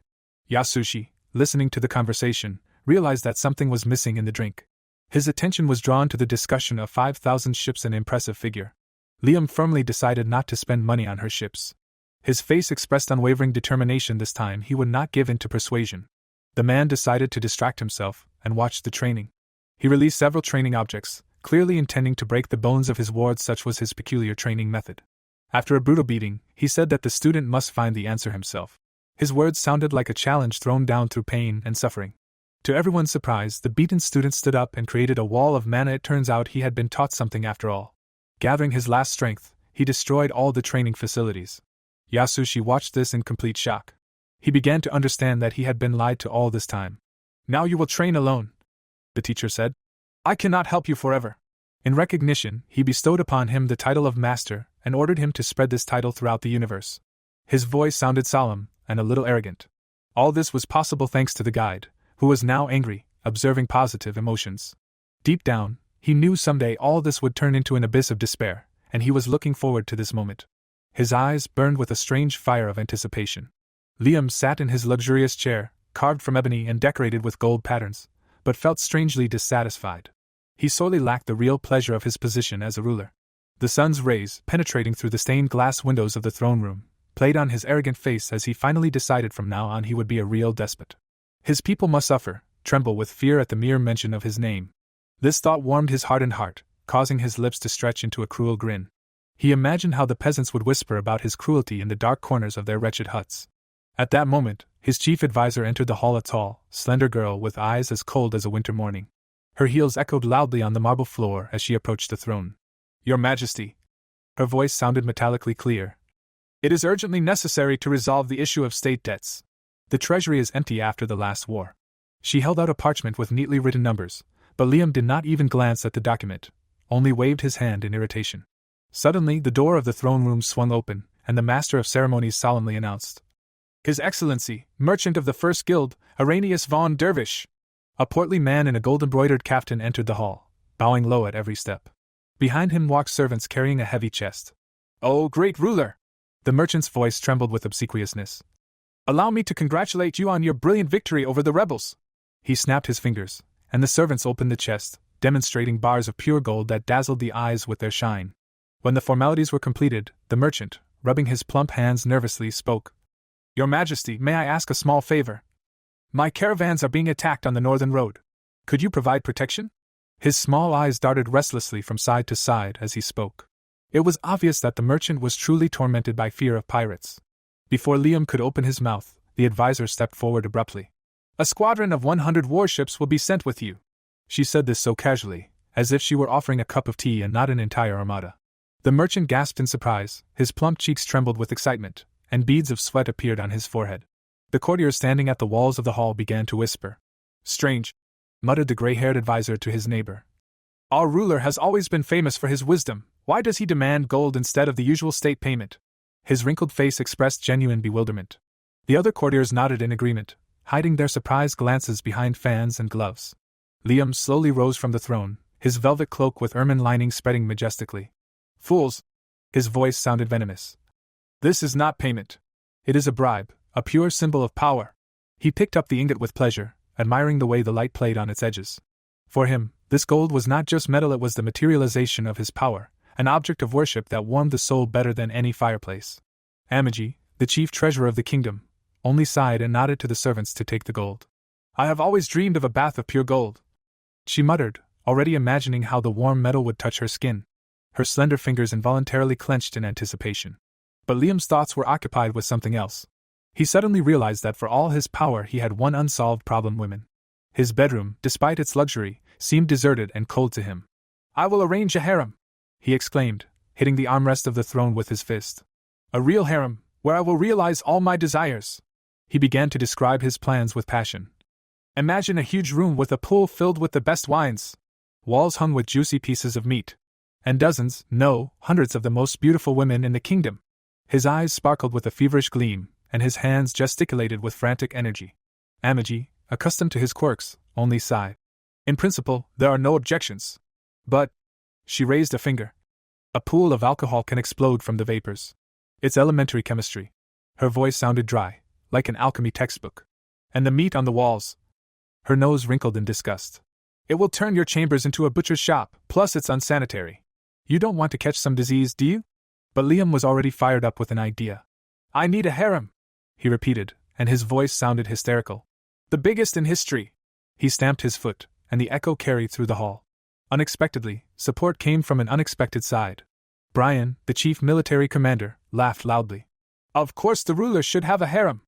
Yasushi, listening to the conversation, realized that something was missing in the drink. His attention was drawn to the discussion of 5,000 ships, an impressive figure. Liam firmly decided not to spend money on her ships. His face expressed unwavering determination. This time he would not give in to persuasion. The man decided to distract himself and watched the training. He released several training objects, clearly intending to break the bones of his wards. Such was his peculiar training method. After a brutal beating, he said that the student must find the answer himself. His words sounded like a challenge thrown down through pain and suffering. To everyone's surprise, the beaten student stood up and created a wall of mana. It turns out he had been taught something after all. Gathering his last strength, he destroyed all the training facilities. Yasushi watched this in complete shock. He began to understand that he had been lied to all this time. "Now you will train alone," the teacher said. "I cannot help you forever." In recognition, he bestowed upon him the title of Master and ordered him to spread this title throughout the universe. His voice sounded solemn and a little arrogant. All this was possible thanks to the guide, who was now angry, observing positive emotions. Deep down, he knew someday all this would turn into an abyss of despair, and he was looking forward to this moment. His eyes burned with a strange fire of anticipation. Liam sat in his luxurious chair, carved from ebony and decorated with gold patterns, but felt strangely dissatisfied. He sorely lacked the real pleasure of his position as a ruler. The sun's rays, penetrating through the stained glass windows of the throne room, played on his arrogant face as he finally decided from now on he would be a real despot. His people must suffer, tremble with fear at the mere mention of his name. This thought warmed his hardened heart, causing his lips to stretch into a cruel grin. He imagined how the peasants would whisper about his cruelty in the dark corners of their wretched huts. At that moment, his chief advisor entered the hall, a tall, slender girl with eyes as cold as a winter morning. Her heels echoed loudly on the marble floor as she approached the throne. "Your Majesty." Her voice sounded metallically clear. "It is urgently necessary to resolve the issue of state debts. The treasury is empty after the last war." She held out a parchment with neatly written numbers, but Liam did not even glance at the document, only waved his hand in irritation. Suddenly, the door of the throne room swung open, and the Master of Ceremonies solemnly announced, "His Excellency, Merchant of the First Guild, Irenaeus von Dervish." A portly man in a gold-embroidered caftan entered the hall, bowing low at every step. Behind him walked servants carrying a heavy chest. "Oh, great ruler!" The merchant's voice trembled with obsequiousness. "Allow me to congratulate you on your brilliant victory over the rebels." He snapped his fingers, and the servants opened the chest, demonstrating bars of pure gold that dazzled the eyes with their shine. When the formalities were completed, the merchant, rubbing his plump hands nervously, spoke. "Your Majesty, may I ask a small favor? My caravans are being attacked on the northern road. Could you provide protection?" His small eyes darted restlessly from side to side as he spoke. It was obvious that the merchant was truly tormented by fear of pirates. Before Liam could open his mouth, the advisor stepped forward abruptly. "A squadron of 100 warships will be sent with you." She said this so casually, as if she were offering a cup of tea and not an entire armada. The merchant gasped in surprise, his plump cheeks trembled with excitement, and beads of sweat appeared on his forehead. The courtiers standing at the walls of the hall began to whisper. "Strange," muttered the gray-haired advisor to his neighbor. "Our ruler has always been famous for his wisdom. Why does he demand gold instead of the usual state payment?" His wrinkled face expressed genuine bewilderment. The other courtiers nodded in agreement, hiding their surprised glances behind fans and gloves. Liam slowly rose from the throne, his velvet cloak with ermine lining spreading majestically. "Fools!" His voice sounded venomous. "This is not payment. It is a bribe, a pure symbol of power." He picked up the ingot with pleasure, admiring the way the light played on its edges. For him, this gold was not just metal, it was the materialization of his power, an object of worship that warmed the soul better than any fireplace. Amagi, the chief treasurer of the kingdom, only sighed and nodded to the servants to take the gold. "I have always dreamed of a bath of pure gold," she muttered, already imagining how the warm metal would touch her skin. Her slender fingers involuntarily clenched in anticipation. But Liam's thoughts were occupied with something else. He suddenly realized that for all his power he had one unsolved problem: women. His bedroom, despite its luxury, seemed deserted and cold to him. "I will arrange a harem," he exclaimed, hitting the armrest of the throne with his fist. "A real harem, where I will realize all my desires." He began to describe his plans with passion. Imagine a huge room with a pool filled with the best wines, walls hung with juicy pieces of meat, and dozens, no, hundreds of the most beautiful women in the kingdom. His eyes sparkled with a feverish gleam, and his hands gesticulated with frantic energy. Amagi, accustomed to his quirks, only sighed. In principle, there are no objections. But, she raised a finger. A pool of alcohol can explode from the vapors. It's elementary chemistry. Her voice sounded dry, like an alchemy textbook. And the meat on the walls. Her nose wrinkled in disgust. It will turn your chambers into a butcher's shop, plus it's unsanitary. You don't want to catch some disease, do you? But Liam was already fired up with an idea. I need a harem, he repeated, and his voice sounded hysterical. The biggest in history. He stamped his foot, and the echo carried through the hall. Unexpectedly, support came from an unexpected side. Brian, the chief military commander, laughed loudly. Of course the ruler should have a harem.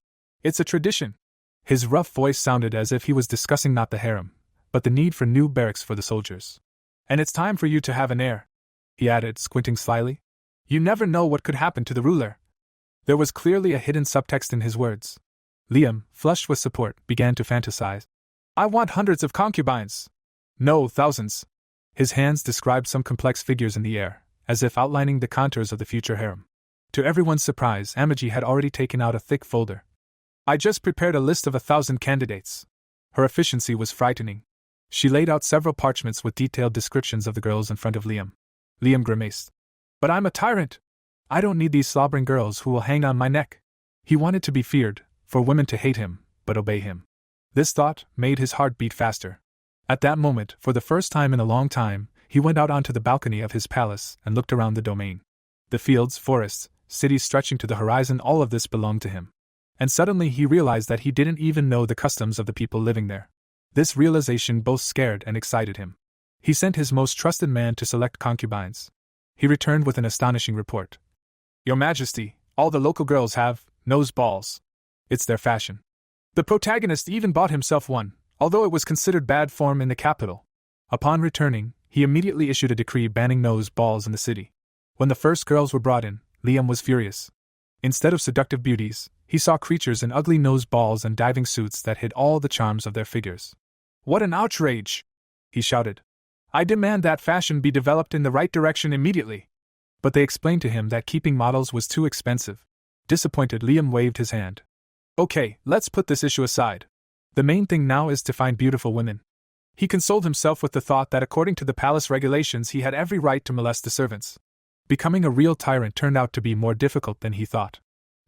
It's a tradition. His rough voice sounded as if he was discussing not the harem, but the need for new barracks for the soldiers. And it's time for you to have an heir, he added, squinting slyly. You never know what could happen to the ruler. There was clearly a hidden subtext in his words. Liam, flushed with support, began to fantasize. I want hundreds of concubines. No, thousands. His hands described some complex figures in the air, as if outlining the contours of the future harem. To everyone's surprise, Amagi had already taken out a thick folder. I just prepared a list of 1,000 candidates. Her efficiency was frightening. She laid out several parchments with detailed descriptions of the girls in front of Liam. Liam grimaced. But I'm a tyrant. I don't need these slobbering girls who will hang on my neck. He wanted to be feared, for women to hate him, but obey him. This thought made his heart beat faster. At that moment, for the first time in a long time, he went out onto the balcony of his palace and looked around the domain. The fields, forests, cities stretching to the horizon, all of this belonged to him. And suddenly he realized that he didn't even know the customs of the people living there. This realization both scared and excited him. He sent his most trusted man to select concubines. He returned with an astonishing report. Your Majesty, all the local girls have nose balls. It's their fashion. The protagonist even bought himself one, although it was considered bad form in the capital. Upon returning, he immediately issued a decree banning nose balls in the city. When the first girls were brought in, Liam was furious. Instead of seductive beauties, he saw creatures in ugly nose balls and diving suits that hid all the charms of their figures. What an outrage! He shouted. I demand that fashion be developed in the right direction immediately. But they explained to him that keeping models was too expensive. Disappointed, Liam waved his hand. Okay, let's put this issue aside. The main thing now is to find beautiful women. He consoled himself with the thought that according to the palace regulations he had every right to molest the servants. Becoming a real tyrant turned out to be more difficult than he thought.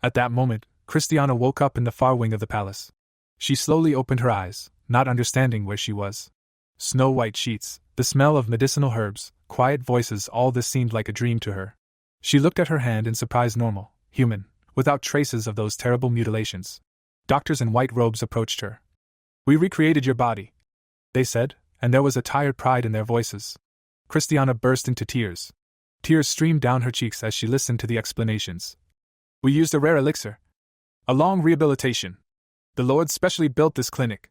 At that moment, Christiana woke up in the far wing of the palace. She slowly opened her eyes, not understanding where she was. Snow-white sheets, the smell of medicinal herbs, quiet voices, all this seemed like a dream to her. She looked at her hand in surprise, normal, human, without traces of those terrible mutilations. Doctors in white robes approached her. We recreated your body, they said, and there was a tired pride in their voices. Christiana burst into tears. Tears streamed down her cheeks as she listened to the explanations. We used a rare elixir. A long rehabilitation. The Lord specially built this clinic.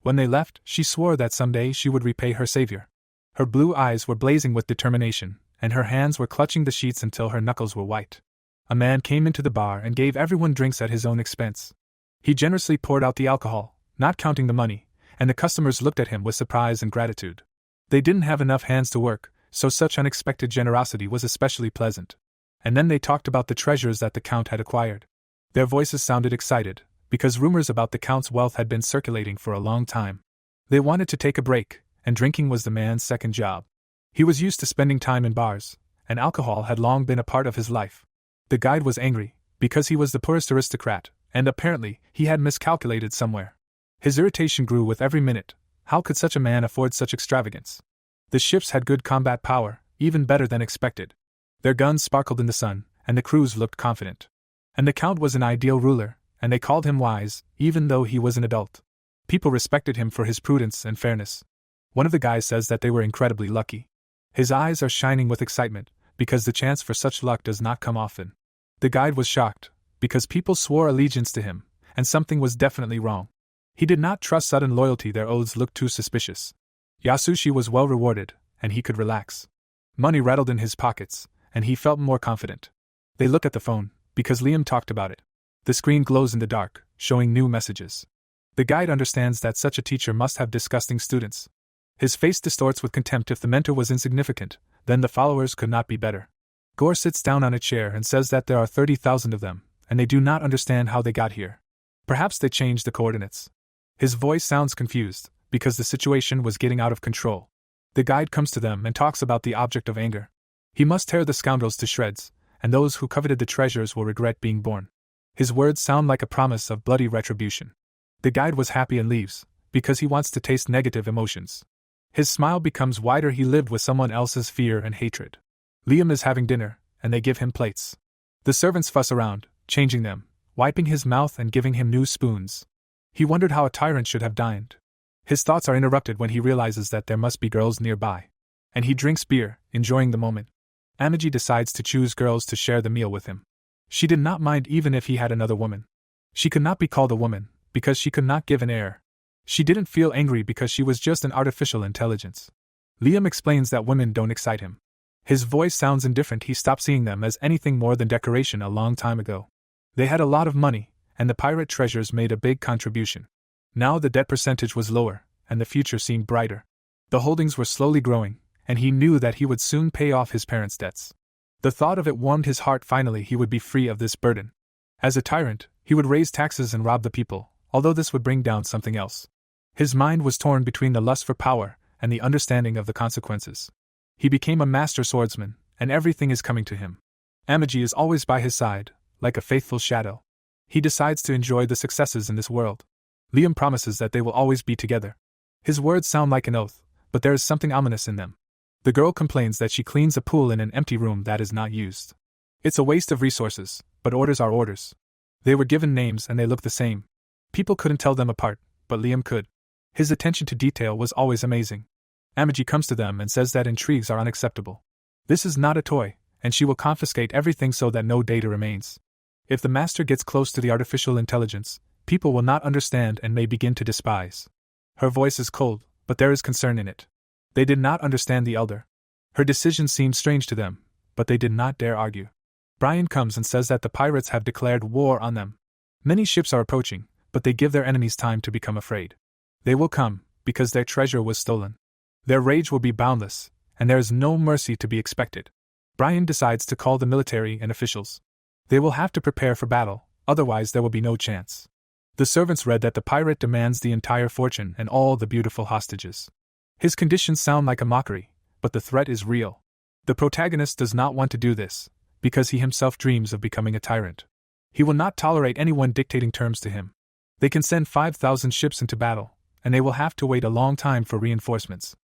When they left, she swore that someday she would repay her savior. Her blue eyes were blazing with determination, and her hands were clutching the sheets until her knuckles were white. A man came into the bar and gave everyone drinks at his own expense. He generously poured out the alcohol, not counting the money, and the customers looked at him with surprise and gratitude. They didn't have enough hands to work, so such unexpected generosity was especially pleasant. And then they talked about the treasures that the Count had acquired. Their voices sounded excited, because rumors about the Count's wealth had been circulating for a long time. They wanted to take a break, and drinking was the man's second job. He was used to spending time in bars, and alcohol had long been a part of his life. The guide was angry, because he was the poorest aristocrat, and apparently he had miscalculated somewhere. His irritation grew with every minute. How could such a man afford such extravagance? The ships had good combat power, even better than expected. Their guns sparkled in the sun, and the crews looked confident. And the Count was an ideal ruler, and they called him wise, even though he was an adult. People respected him for his prudence and fairness. One of the guys says that they were incredibly lucky. His eyes are shining with excitement, because the chance for such luck does not come often. The guide was shocked, because people swore allegiance to him, and something was definitely wrong. He did not trust sudden loyalty, their oaths looked too suspicious. Yasushi was well rewarded, and he could relax. Money rattled in his pockets, and he felt more confident. They looked at the phone, because Liam talked about it. The screen glows in the dark, showing new messages. The guide understands that such a teacher must have disgusting students. His face distorts with contempt. If the mentor was insignificant, then the followers could not be better. Gore sits down on a chair and says that there are 30,000 of them, and they do not understand how they got here. Perhaps they changed the coordinates. His voice sounds confused, because the situation was getting out of control. The guide comes to them and talks about the object of anger. He must tear the scoundrels to shreds, and those who coveted the treasures will regret being born. His words sound like a promise of bloody retribution. The guide was happy and leaves, because he wants to taste negative emotions. His smile becomes wider. He lived with someone else's fear and hatred. Liam is having dinner, and they give him plates. The servants fuss around, changing them, wiping his mouth and giving him new spoons. He wondered how a tyrant should have dined. His thoughts are interrupted when he realizes that there must be girls nearby. And he drinks beer, enjoying the moment. Amagi decides to choose girls to share the meal with him. She did not mind even if he had another woman. She could not be called a woman, because she could not give an heir. She didn't feel angry because she was just an artificial intelligence. Liam explains that women don't excite him. His voice sounds indifferent. He stopped seeing them as anything more than decoration a long time ago. They had a lot of money, and the pirate treasures made a big contribution. Now the debt percentage was lower, and the future seemed brighter. The holdings were slowly growing, and he knew that he would soon pay off his parents' debts. The thought of it warmed his heart. Finally, he would be free of this burden. As a tyrant, he would raise taxes and rob the people, although this would bring down something else. His mind was torn between the lust for power and the understanding of the consequences. He became a master swordsman, and everything is coming to him. Amagi is always by his side, like a faithful shadow. He decides to enjoy the successes in this world. Liam promises that they will always be together. His words sound like an oath, but there is something ominous in them. The girl complains that she cleans a pool in an empty room that is not used. It's a waste of resources, but orders are orders. They were given names and they look the same. People couldn't tell them apart, but Liam could. His attention to detail was always amazing. Amagi comes to them and says that intrigues are unacceptable. This is not a toy, and she will confiscate everything so that no data remains. If the master gets close to the artificial intelligence, people will not understand and may begin to despise. Her voice is cold, but there is concern in it. They did not understand the elder. Her decision seemed strange to them, but they did not dare argue. Brian comes and says that the pirates have declared war on them. Many ships are approaching, but they give their enemies time to become afraid. They will come, because their treasure was stolen. Their rage will be boundless, and there is no mercy to be expected. Brian decides to call the military and officials. They will have to prepare for battle, otherwise there will be no chance. The servants read that the pirate demands the entire fortune and all the beautiful hostages. His conditions sound like a mockery, but the threat is real. The protagonist does not want to do this, because he himself dreams of becoming a tyrant. He will not tolerate anyone dictating terms to him. They can send 5,000 ships into battle, and they will have to wait a long time for reinforcements.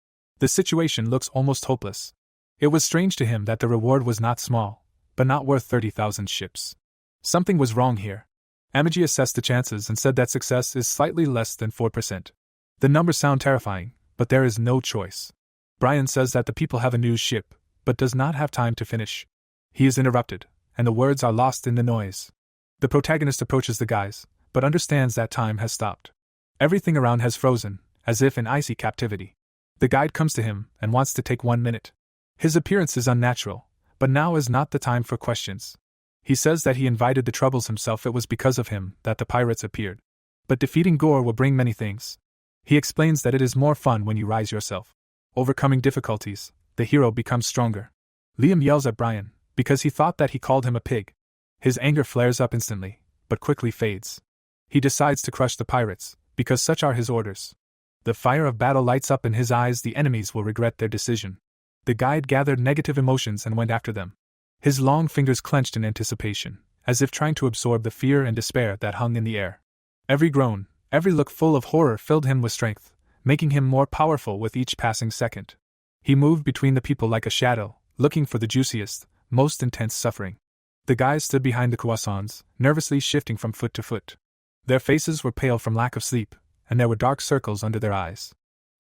The situation looks almost hopeless. It was strange to him that the reward was not small, but not worth 30,000 ships. Something was wrong here. Amagi assessed the chances and said that success is slightly less than 4%. The numbers sound terrifying, but there is no choice. Brian says that the people have a new ship, but does not have time to finish. He is interrupted, and the words are lost in the noise. The protagonist approaches the guys, but understands that time has stopped. Everything around has frozen, as if in icy captivity. The guide comes to him and wants to take 1 minute. His appearance is unnatural, but now is not the time for questions. He says that he invited the troubles himself. It was because of him that the pirates appeared. But defeating Gore will bring many things. He explains that it is more fun when you rise yourself. Overcoming difficulties, the hero becomes stronger. Liam yells at Brian, because he thought that he called him a pig. His anger flares up instantly, but quickly fades. He decides to crush the pirates, because such are his orders. The fire of battle lights up in his eyes. The enemies will regret their decision. The guide gathered negative emotions and went after them. His long fingers clenched in anticipation, as if trying to absorb the fear and despair that hung in the air. Every groan, every look full of horror filled him with strength, making him more powerful with each passing second. He moved between the people like a shadow, looking for the juiciest, most intense suffering. The guys stood behind the croissants, nervously shifting from foot to foot. Their faces were pale from lack of sleep, and there were dark circles under their eyes.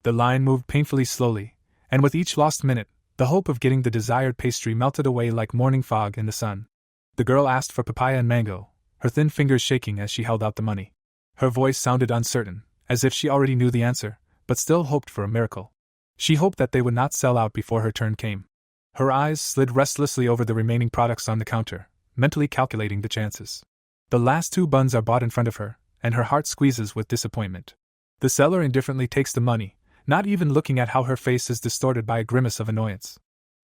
The line moved painfully slowly, and with each lost minute, the hope of getting the desired pastry melted away like morning fog in the sun. The girl asked for papaya and mango, her thin fingers shaking as she held out the money. Her voice sounded uncertain, as if she already knew the answer, but still hoped for a miracle. She hoped that they would not sell out before her turn came. Her eyes slid restlessly over the remaining products on the counter, mentally calculating the chances. The last 2 buns are bought in front of her, and her heart squeezes with disappointment. The seller indifferently takes the money, not even looking at how her face is distorted by a grimace of annoyance.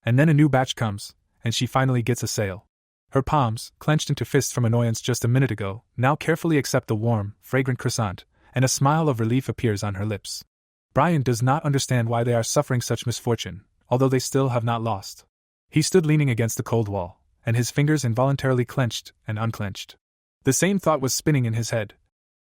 And then a new batch comes, and she finally gets a sale. Her palms, clenched into fists from annoyance just a minute ago, now carefully accept the warm, fragrant croissant, and a smile of relief appears on her lips. Brian does not understand why they are suffering such misfortune, although they still have not lost. He stood leaning against the cold wall, and his fingers involuntarily clenched and unclenched. The same thought was spinning in his head.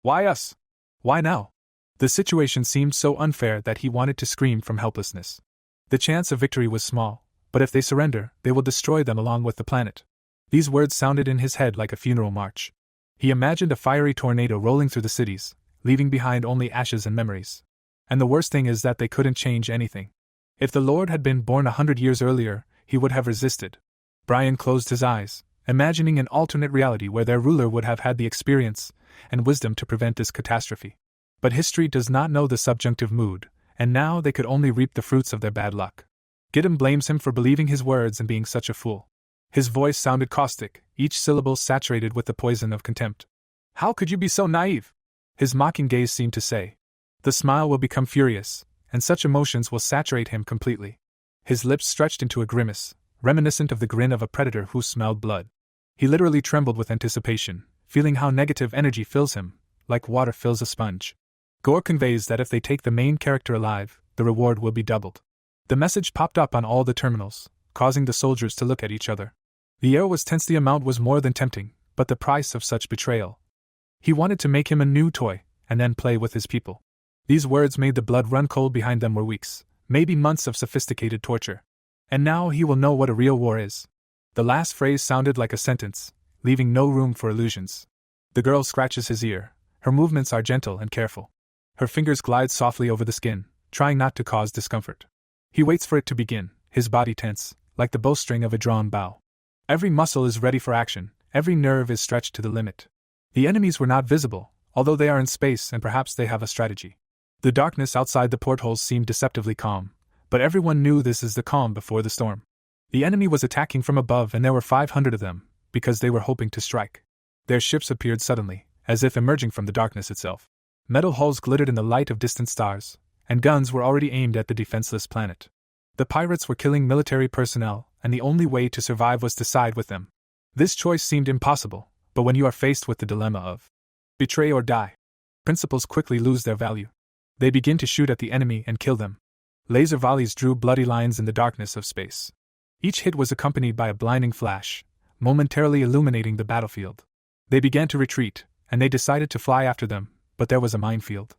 Why us? Why now? The situation seemed so unfair that he wanted to scream from helplessness. The chance of victory was small, but if they surrender, they will destroy them along with the planet. These words sounded in his head like a funeral march. He imagined a fiery tornado rolling through the cities, leaving behind only ashes and memories. And the worst thing is that they couldn't change anything. If the Lord had been born 100 years earlier, he would have resisted. Brian closed his eyes, imagining an alternate reality where their ruler would have had the experience and wisdom to prevent this catastrophe. But history does not know the subjunctive mood, and now they could only reap the fruits of their bad luck. Gideon blames him for believing his words and being such a fool. His voice sounded caustic, each syllable saturated with the poison of contempt. How could you be so naive? His mocking gaze seemed to say. The smile will become furious, and such emotions will saturate him completely. His lips stretched into a grimace, reminiscent of the grin of a predator who smelled blood. He literally trembled with anticipation, feeling how negative energy fills him, like water fills a sponge. Gore conveys that if they take the main character alive, the reward will be doubled. The message popped up on all the terminals, causing the soldiers to look at each other. The air was tense. The amount was more than tempting, but the price of such betrayal. He wanted to make him a new toy, and then play with his people. These words made the blood run cold. Behind them were weeks, maybe months of sophisticated torture. And now he will know what a real war is. The last phrase sounded like a sentence, leaving no room for illusions. The girl scratches his ear. Her movements are gentle and careful. Her fingers glide softly over the skin, trying not to cause discomfort. He waits for it to begin, his body tense, like the bowstring of a drawn bow. Every muscle is ready for action, every nerve is stretched to the limit. The enemies were not visible, although they are in space and perhaps they have a strategy. The darkness outside the portholes seemed deceptively calm, but everyone knew this is the calm before the storm. The enemy was attacking from above and there were 500 of them, because they were hoping to strike. Their ships appeared suddenly, as if emerging from the darkness itself. Metal hulls glittered in the light of distant stars, and guns were already aimed at the defenseless planet. The pirates were killing military personnel, and the only way to survive was to side with them. This choice seemed impossible, but when you are faced with the dilemma of betray or die, principles quickly lose their value. They begin to shoot at the enemy and kill them. Laser volleys drew bloody lines in the darkness of space. Each hit was accompanied by a blinding flash, momentarily illuminating the battlefield. They began to retreat, and they decided to fly after them, but there was a minefield.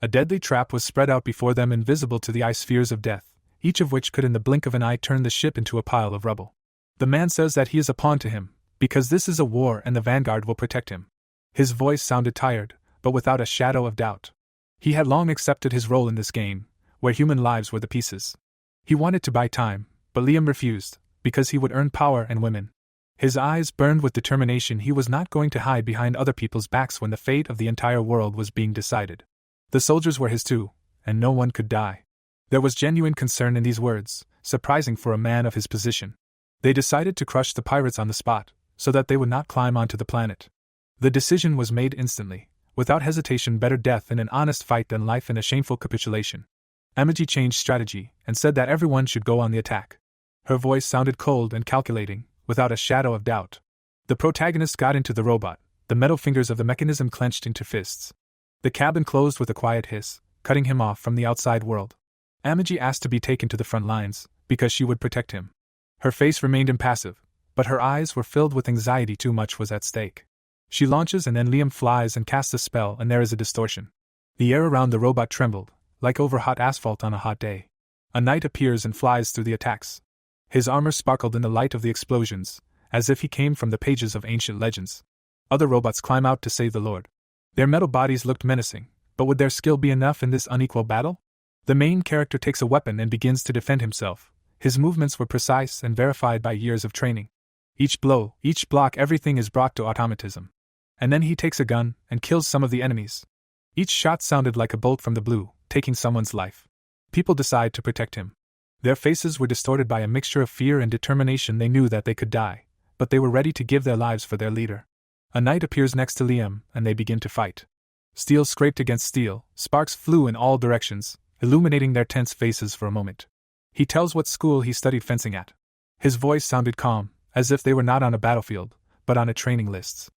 A deadly trap was spread out before them, invisible to the eye spheres of death, each of which could in the blink of an eye turn the ship into a pile of rubble. The man says that he is a pawn to him, because this is a war and the vanguard will protect him. His voice sounded tired, but without a shadow of doubt. He had long accepted his role in this game, where human lives were the pieces. He wanted to buy time, but Liam refused, because he would earn power and women. His eyes burned with determination. He was not going to hide behind other people's backs when the fate of the entire world was being decided. The soldiers were his too, and no one could die. There was genuine concern in these words, surprising for a man of his position. They decided to crush the pirates on the spot, so that they would not climb onto the planet. The decision was made instantly, without hesitation. Better death in an honest fight than life in a shameful capitulation. Amagi changed strategy, and said that everyone should go on the attack. Her voice sounded cold and calculating, without a shadow of doubt. The protagonist got into the robot, the metal fingers of the mechanism clenched into fists. The cabin closed with a quiet hiss, cutting him off from the outside world. Amagi asked to be taken to the front lines, because she would protect him. Her face remained impassive, but her eyes were filled with anxiety. Too much was at stake. She launches and then Liam flies and casts a spell, and there is a distortion. The air around the robot trembled, like over hot asphalt on a hot day. A knight appears and flies through the attacks. His armor sparkled in the light of the explosions, as if he came from the pages of ancient legends. Other robots climb out to save the Lord. Their metal bodies looked menacing, but would their skill be enough in this unequal battle? The main character takes a weapon and begins to defend himself. His movements were precise and verified by years of training. Each blow, each block, everything is brought to automatism. And then he takes a gun and kills some of the enemies. Each shot sounded like a bolt from the blue, taking someone's life. People decide to protect him. Their faces were distorted by a mixture of fear and determination. They knew that they could die, but they were ready to give their lives for their leader. A knight appears next to Liam, and they begin to fight. Steel scraped against steel, sparks flew in all directions, illuminating their tense faces for a moment. He tells what school he studied fencing at. His voice sounded calm, as if they were not on a battlefield, but on a training lists.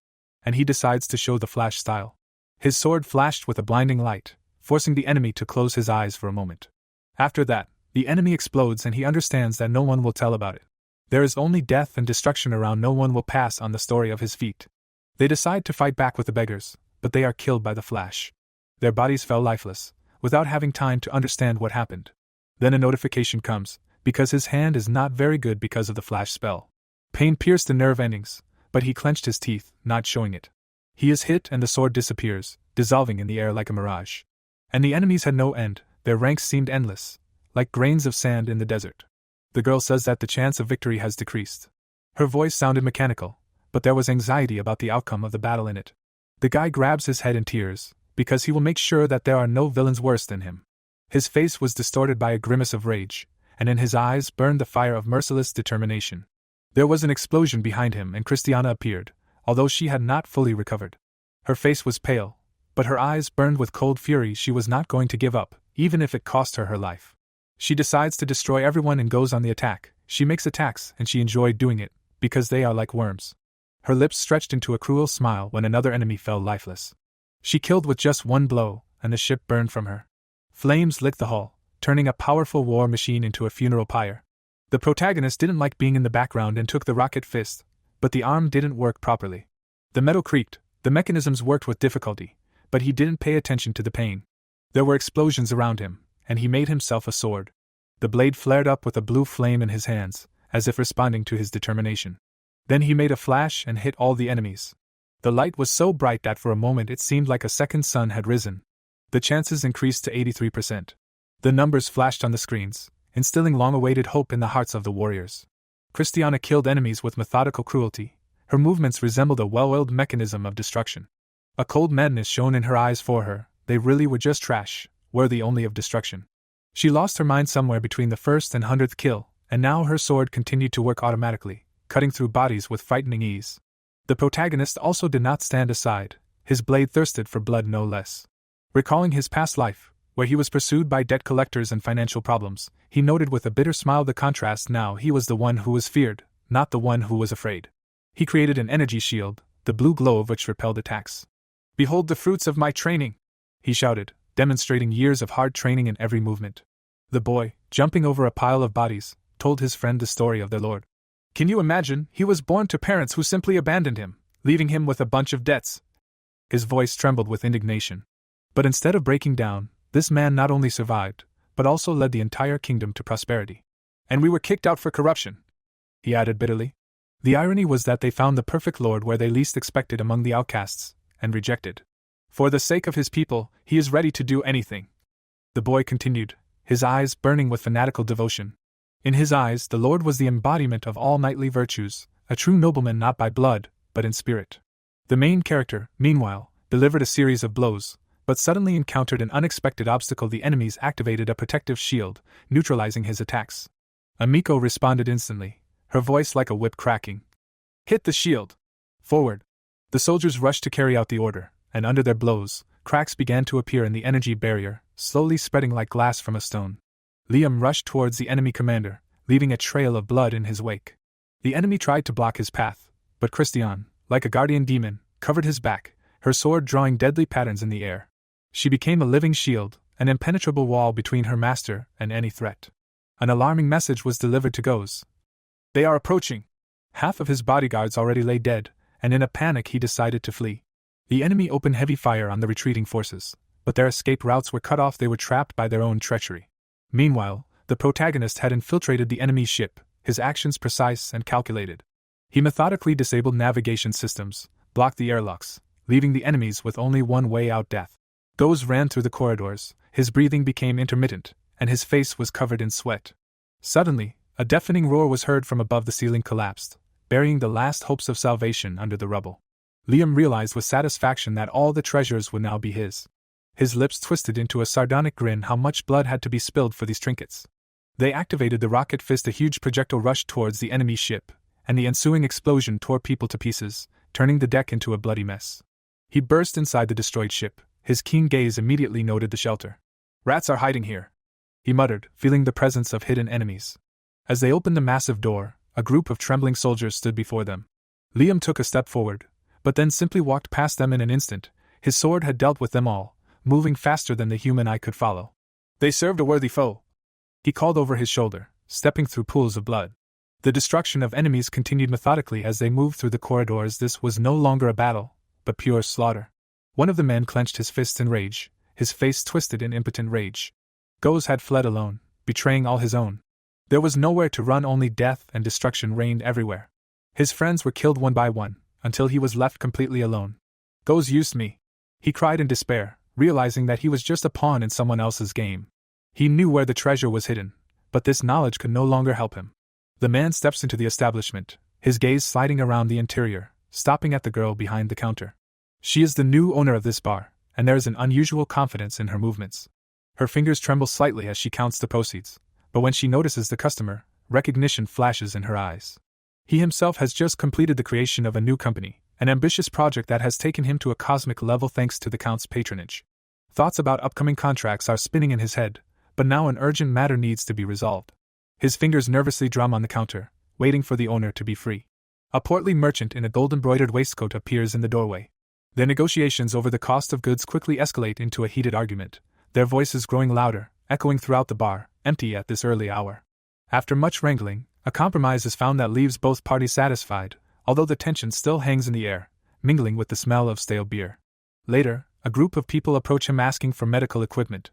And he decides to show the flash style. His sword flashed with a blinding light, forcing the enemy to close his eyes for a moment. After that, the enemy explodes and he understands that no one will tell about it. There is only death and destruction around. No one will pass on the story of his feat. They decide to fight back with the beggars, but they are killed by the flash. Their bodies fell lifeless, without having time to understand what happened. Then a notification comes, because his hand is not very good because of the flash spell. Pain pierced the nerve endings, but he clenched his teeth, not showing it. He is hit and the sword disappears, dissolving in the air like a mirage. And the enemies had no end, their ranks seemed endless, like grains of sand in the desert. The girl says that the chance of victory has decreased. Her voice sounded mechanical, but there was anxiety about the outcome of the battle in it. The guy grabs his head in tears, because he will make sure that there are no villains worse than him. His face was distorted by a grimace of rage, and in his eyes burned the fire of merciless determination. There was an explosion behind him and Christiana appeared, although she had not fully recovered. Her face was pale, but her eyes burned with cold fury. She was not going to give up, even if it cost her her life. She decides to destroy everyone and goes on the attack. She makes attacks and she enjoyed doing it, because they are like worms. Her lips stretched into a cruel smile when another enemy fell lifeless. She killed with just one blow, and the ship burned from her. Flames licked the hull, turning a powerful war machine into a funeral pyre. The protagonist didn't like being in the background and took the rocket fist, but the arm didn't work properly. The metal creaked, the mechanisms worked with difficulty, but he didn't pay attention to the pain. There were explosions around him, and he made himself a sword. The blade flared up with a blue flame in his hands, as if responding to his determination. Then he made a flash and hit all the enemies. The light was so bright that for a moment it seemed like a second sun had risen. The chances increased to 83%. The numbers flashed on the screens, instilling long-awaited hope in the hearts of the warriors. Christiana killed enemies with methodical cruelty. Her movements resembled a well-oiled mechanism of destruction. A cold madness shone in her eyes for her. They really were just trash, worthy only of destruction. She lost her mind somewhere between the first and 100th kill, and now her sword continued to work automatically, cutting through bodies with frightening ease. The protagonist also did not stand aside. His blade thirsted for blood no less. Recalling his past life, where he was pursued by debt collectors and financial problems, he noted with a bitter smile the contrast. Now he was the one who was feared, not the one who was afraid. He created an energy shield, the blue glow of which repelled attacks. "Behold the fruits of my training!" he shouted, demonstrating years of hard training in every movement. The boy, jumping over a pile of bodies, told his friend the story of their lord. "Can you imagine? He was born to parents who simply abandoned him, leaving him with a bunch of debts." His voice trembled with indignation. But instead of breaking down, this man not only survived, but also led the entire kingdom to prosperity. "And we were kicked out for corruption," he added bitterly. The irony was that they found the perfect lord where they least expected among the outcasts, and rejected. "For the sake of his people, he is ready to do anything," the boy continued, his eyes burning with fanatical devotion. In his eyes, the lord was the embodiment of all knightly virtues, a true nobleman not by blood, but in spirit. The main character, meanwhile, delivered a series of blows, but suddenly encountered an unexpected obstacle. The enemies activated a protective shield, neutralizing his attacks. Amiko responded instantly, her voice like a whip cracking. "Hit the shield! Forward!" The soldiers rushed to carry out the order, and under their blows, cracks began to appear in the energy barrier, slowly spreading like glass from a stone. Liam rushed towards the enemy commander, leaving a trail of blood in his wake. The enemy tried to block his path, but Christiane, like a guardian demon, covered his back, her sword drawing deadly patterns in the air. She became a living shield, an impenetrable wall between her master and any threat. An alarming message was delivered to Goz. "They are approaching." Half of his bodyguards already lay dead, and in a panic he decided to flee. The enemy opened heavy fire on the retreating forces, but their escape routes were cut off. They were trapped by their own treachery. Meanwhile, the protagonist had infiltrated the enemy's ship, his actions precise and calculated. He methodically disabled navigation systems, blocked the airlocks, leaving the enemies with only one way out: death. Goz ran through the corridors, his breathing became intermittent, and his face was covered in sweat. Suddenly, a deafening roar was heard from above. The ceiling collapsed, burying the last hopes of salvation under the rubble. Liam realized with satisfaction that all the treasures would now be his. His lips twisted into a sardonic grin. How much blood had to be spilled for these trinkets? They activated the rocket fist. A huge projectile rushed towards the enemy ship, and the ensuing explosion tore people to pieces, turning the deck into a bloody mess. He burst inside the destroyed ship, His keen gaze immediately noted the shelter. "Rats are hiding here," he muttered, feeling the presence of hidden enemies. As they opened the massive door, a group of trembling soldiers stood before them. Liam took a step forward, but then simply walked past them in an instant. His sword had dealt with them all, moving faster than the human eye could follow. "They served a worthy foe," he called over his shoulder, stepping through pools of blood. The destruction of enemies continued methodically as they moved through the corridors. This was no longer a battle, but pure slaughter. One of the men clenched his fists in rage, his face twisted in impotent rage. Goes had fled alone, betraying all his own. There was nowhere to run, only death and destruction reigned everywhere. His friends were killed one by one, until he was left completely alone. "Goes used me," he cried in despair, realizing that he was just a pawn in someone else's game. He knew where the treasure was hidden, but this knowledge could no longer help him. The man steps into the establishment, his gaze sliding around the interior, stopping at the girl behind the counter. She is the new owner of this bar, and there is an unusual confidence in her movements. Her fingers tremble slightly as she counts the proceeds, but when she notices the customer, recognition flashes in her eyes. He himself has just completed the creation of a new company, an ambitious project that has taken him to a cosmic level thanks to the Count's patronage. Thoughts about upcoming contracts are spinning in his head, but now an urgent matter needs to be resolved. His fingers nervously drum on the counter, waiting for the owner to be free. A portly merchant in a gold-embroidered waistcoat appears in the doorway. Their negotiations over the cost of goods quickly escalate into a heated argument, their voices growing louder, echoing throughout the bar, empty at this early hour. After much wrangling, a compromise is found that leaves both parties satisfied, although the tension still hangs in the air, mingling with the smell of stale beer. Later, a group of people approach him asking for medical equipment.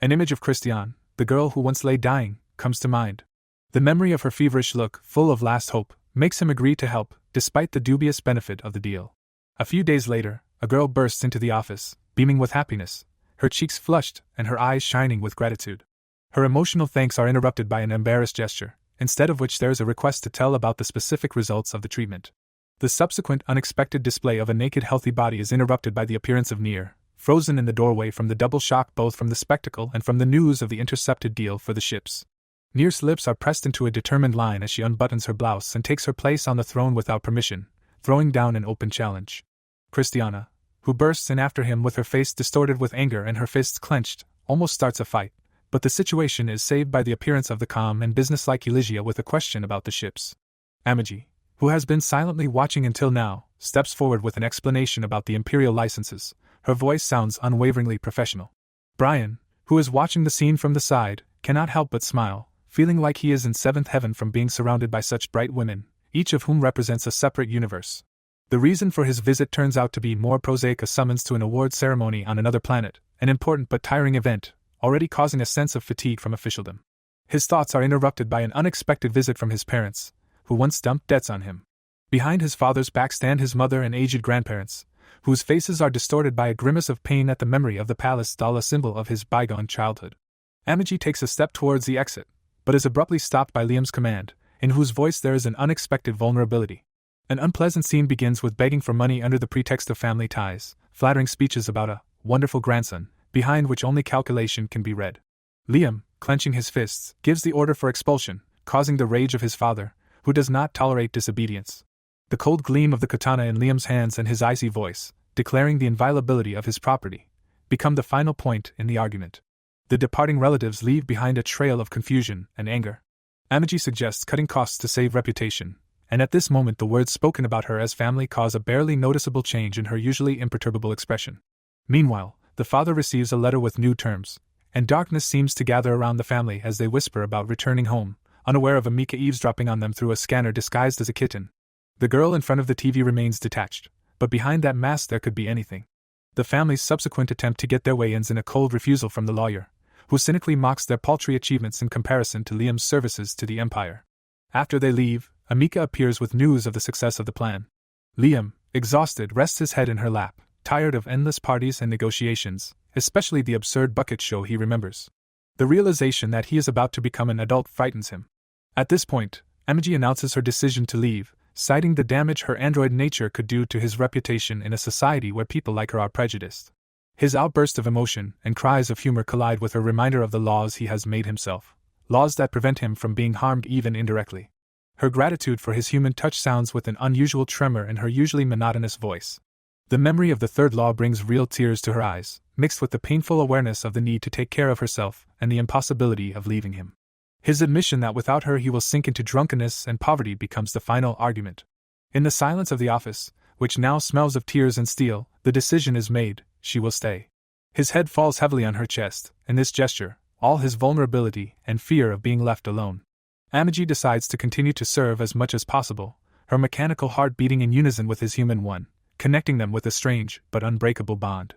An image of Christiane, the girl who once lay dying, comes to mind. The memory of her feverish look, full of last hope, makes him agree to help, despite the dubious benefit of the deal. A few days later, a girl bursts into the office, beaming with happiness, her cheeks flushed and her eyes shining with gratitude. Her emotional thanks are interrupted by an embarrassed gesture, instead of which there is a request to tell about the specific results of the treatment. The subsequent unexpected display of a naked healthy body is interrupted by the appearance of Nier, frozen in the doorway from the double shock both from the spectacle and from the news of the intercepted deal for the ships. Nier's lips are pressed into a determined line as she unbuttons her blouse and takes her place on the throne without permission, throwing down an open challenge. Christiana, who bursts in after him with her face distorted with anger and her fists clenched, almost starts a fight, but the situation is saved by the appearance of the calm and businesslike Elysia with a question about the ships. Amagi, who has been silently watching until now, steps forward with an explanation about the imperial licenses. Her voice sounds unwaveringly professional. Brian, who is watching the scene from the side, cannot help but smile, feeling like he is in seventh heaven from being surrounded by such bright women, each of whom represents a separate universe. The reason for his visit turns out to be more prosaic: a summons to an award ceremony on another planet, an important but tiring event, already causing a sense of fatigue from officialdom. His thoughts are interrupted by an unexpected visit from his parents, who once dumped debts on him. Behind his father's back stand his mother and aged grandparents, whose faces are distorted by a grimace of pain at the memory of the palace doll, a symbol of his bygone childhood. Amagi takes a step towards the exit, but is abruptly stopped by Liam's command, in whose voice there is an unexpected vulnerability. An unpleasant scene begins with begging for money under the pretext of family ties, flattering speeches about a wonderful grandson, behind which only calculation can be read. Liam, clenching his fists, gives the order for expulsion, causing the rage of his father, who does not tolerate disobedience. The cold gleam of the katana in Liam's hands and his icy voice, declaring the inviolability of his property, become the final point in the argument. The departing relatives leave behind a trail of confusion and anger. Amagi suggests cutting costs to save reputation, and at this moment the words spoken about her as family cause a barely noticeable change in her usually imperturbable expression. Meanwhile, the father receives a letter with new terms, and darkness seems to gather around the family as they whisper about returning home, unaware of MECHA eavesdropping on them through a scanner disguised as a kitten. The girl in front of the TV remains detached, but behind that mask there could be anything. The family's subsequent attempt to get their way ends in a cold refusal from the lawyer, who cynically mocks their paltry achievements in comparison to Liam's services to the Empire. After they leave, Amika appears with news of the success of the plan. Liam, exhausted, rests his head in her lap, tired of endless parties and negotiations, especially the absurd bucket show he remembers. The realization that he is about to become an adult frightens him. At this point, Amagi announces her decision to leave, citing the damage her android nature could do to his reputation in a society where people like her are prejudiced. His outburst of emotion and cries of humor collide with her reminder of the laws he has made himself, laws that prevent him from being harmed even indirectly. Her gratitude for his human touch sounds with an unusual tremor in her usually monotonous voice. The memory of the third law brings real tears to her eyes, mixed with the painful awareness of the need to take care of herself and the impossibility of leaving him. His admission that without her he will sink into drunkenness and poverty becomes the final argument. In the silence of the office, which now smells of tears and steel, the decision is made: she will stay. His head falls heavily on her chest, in this gesture, all his vulnerability and fear of being left alone. Amagi decides to continue to serve as much as possible, her mechanical heart beating in unison with his human one, connecting them with a strange but unbreakable bond.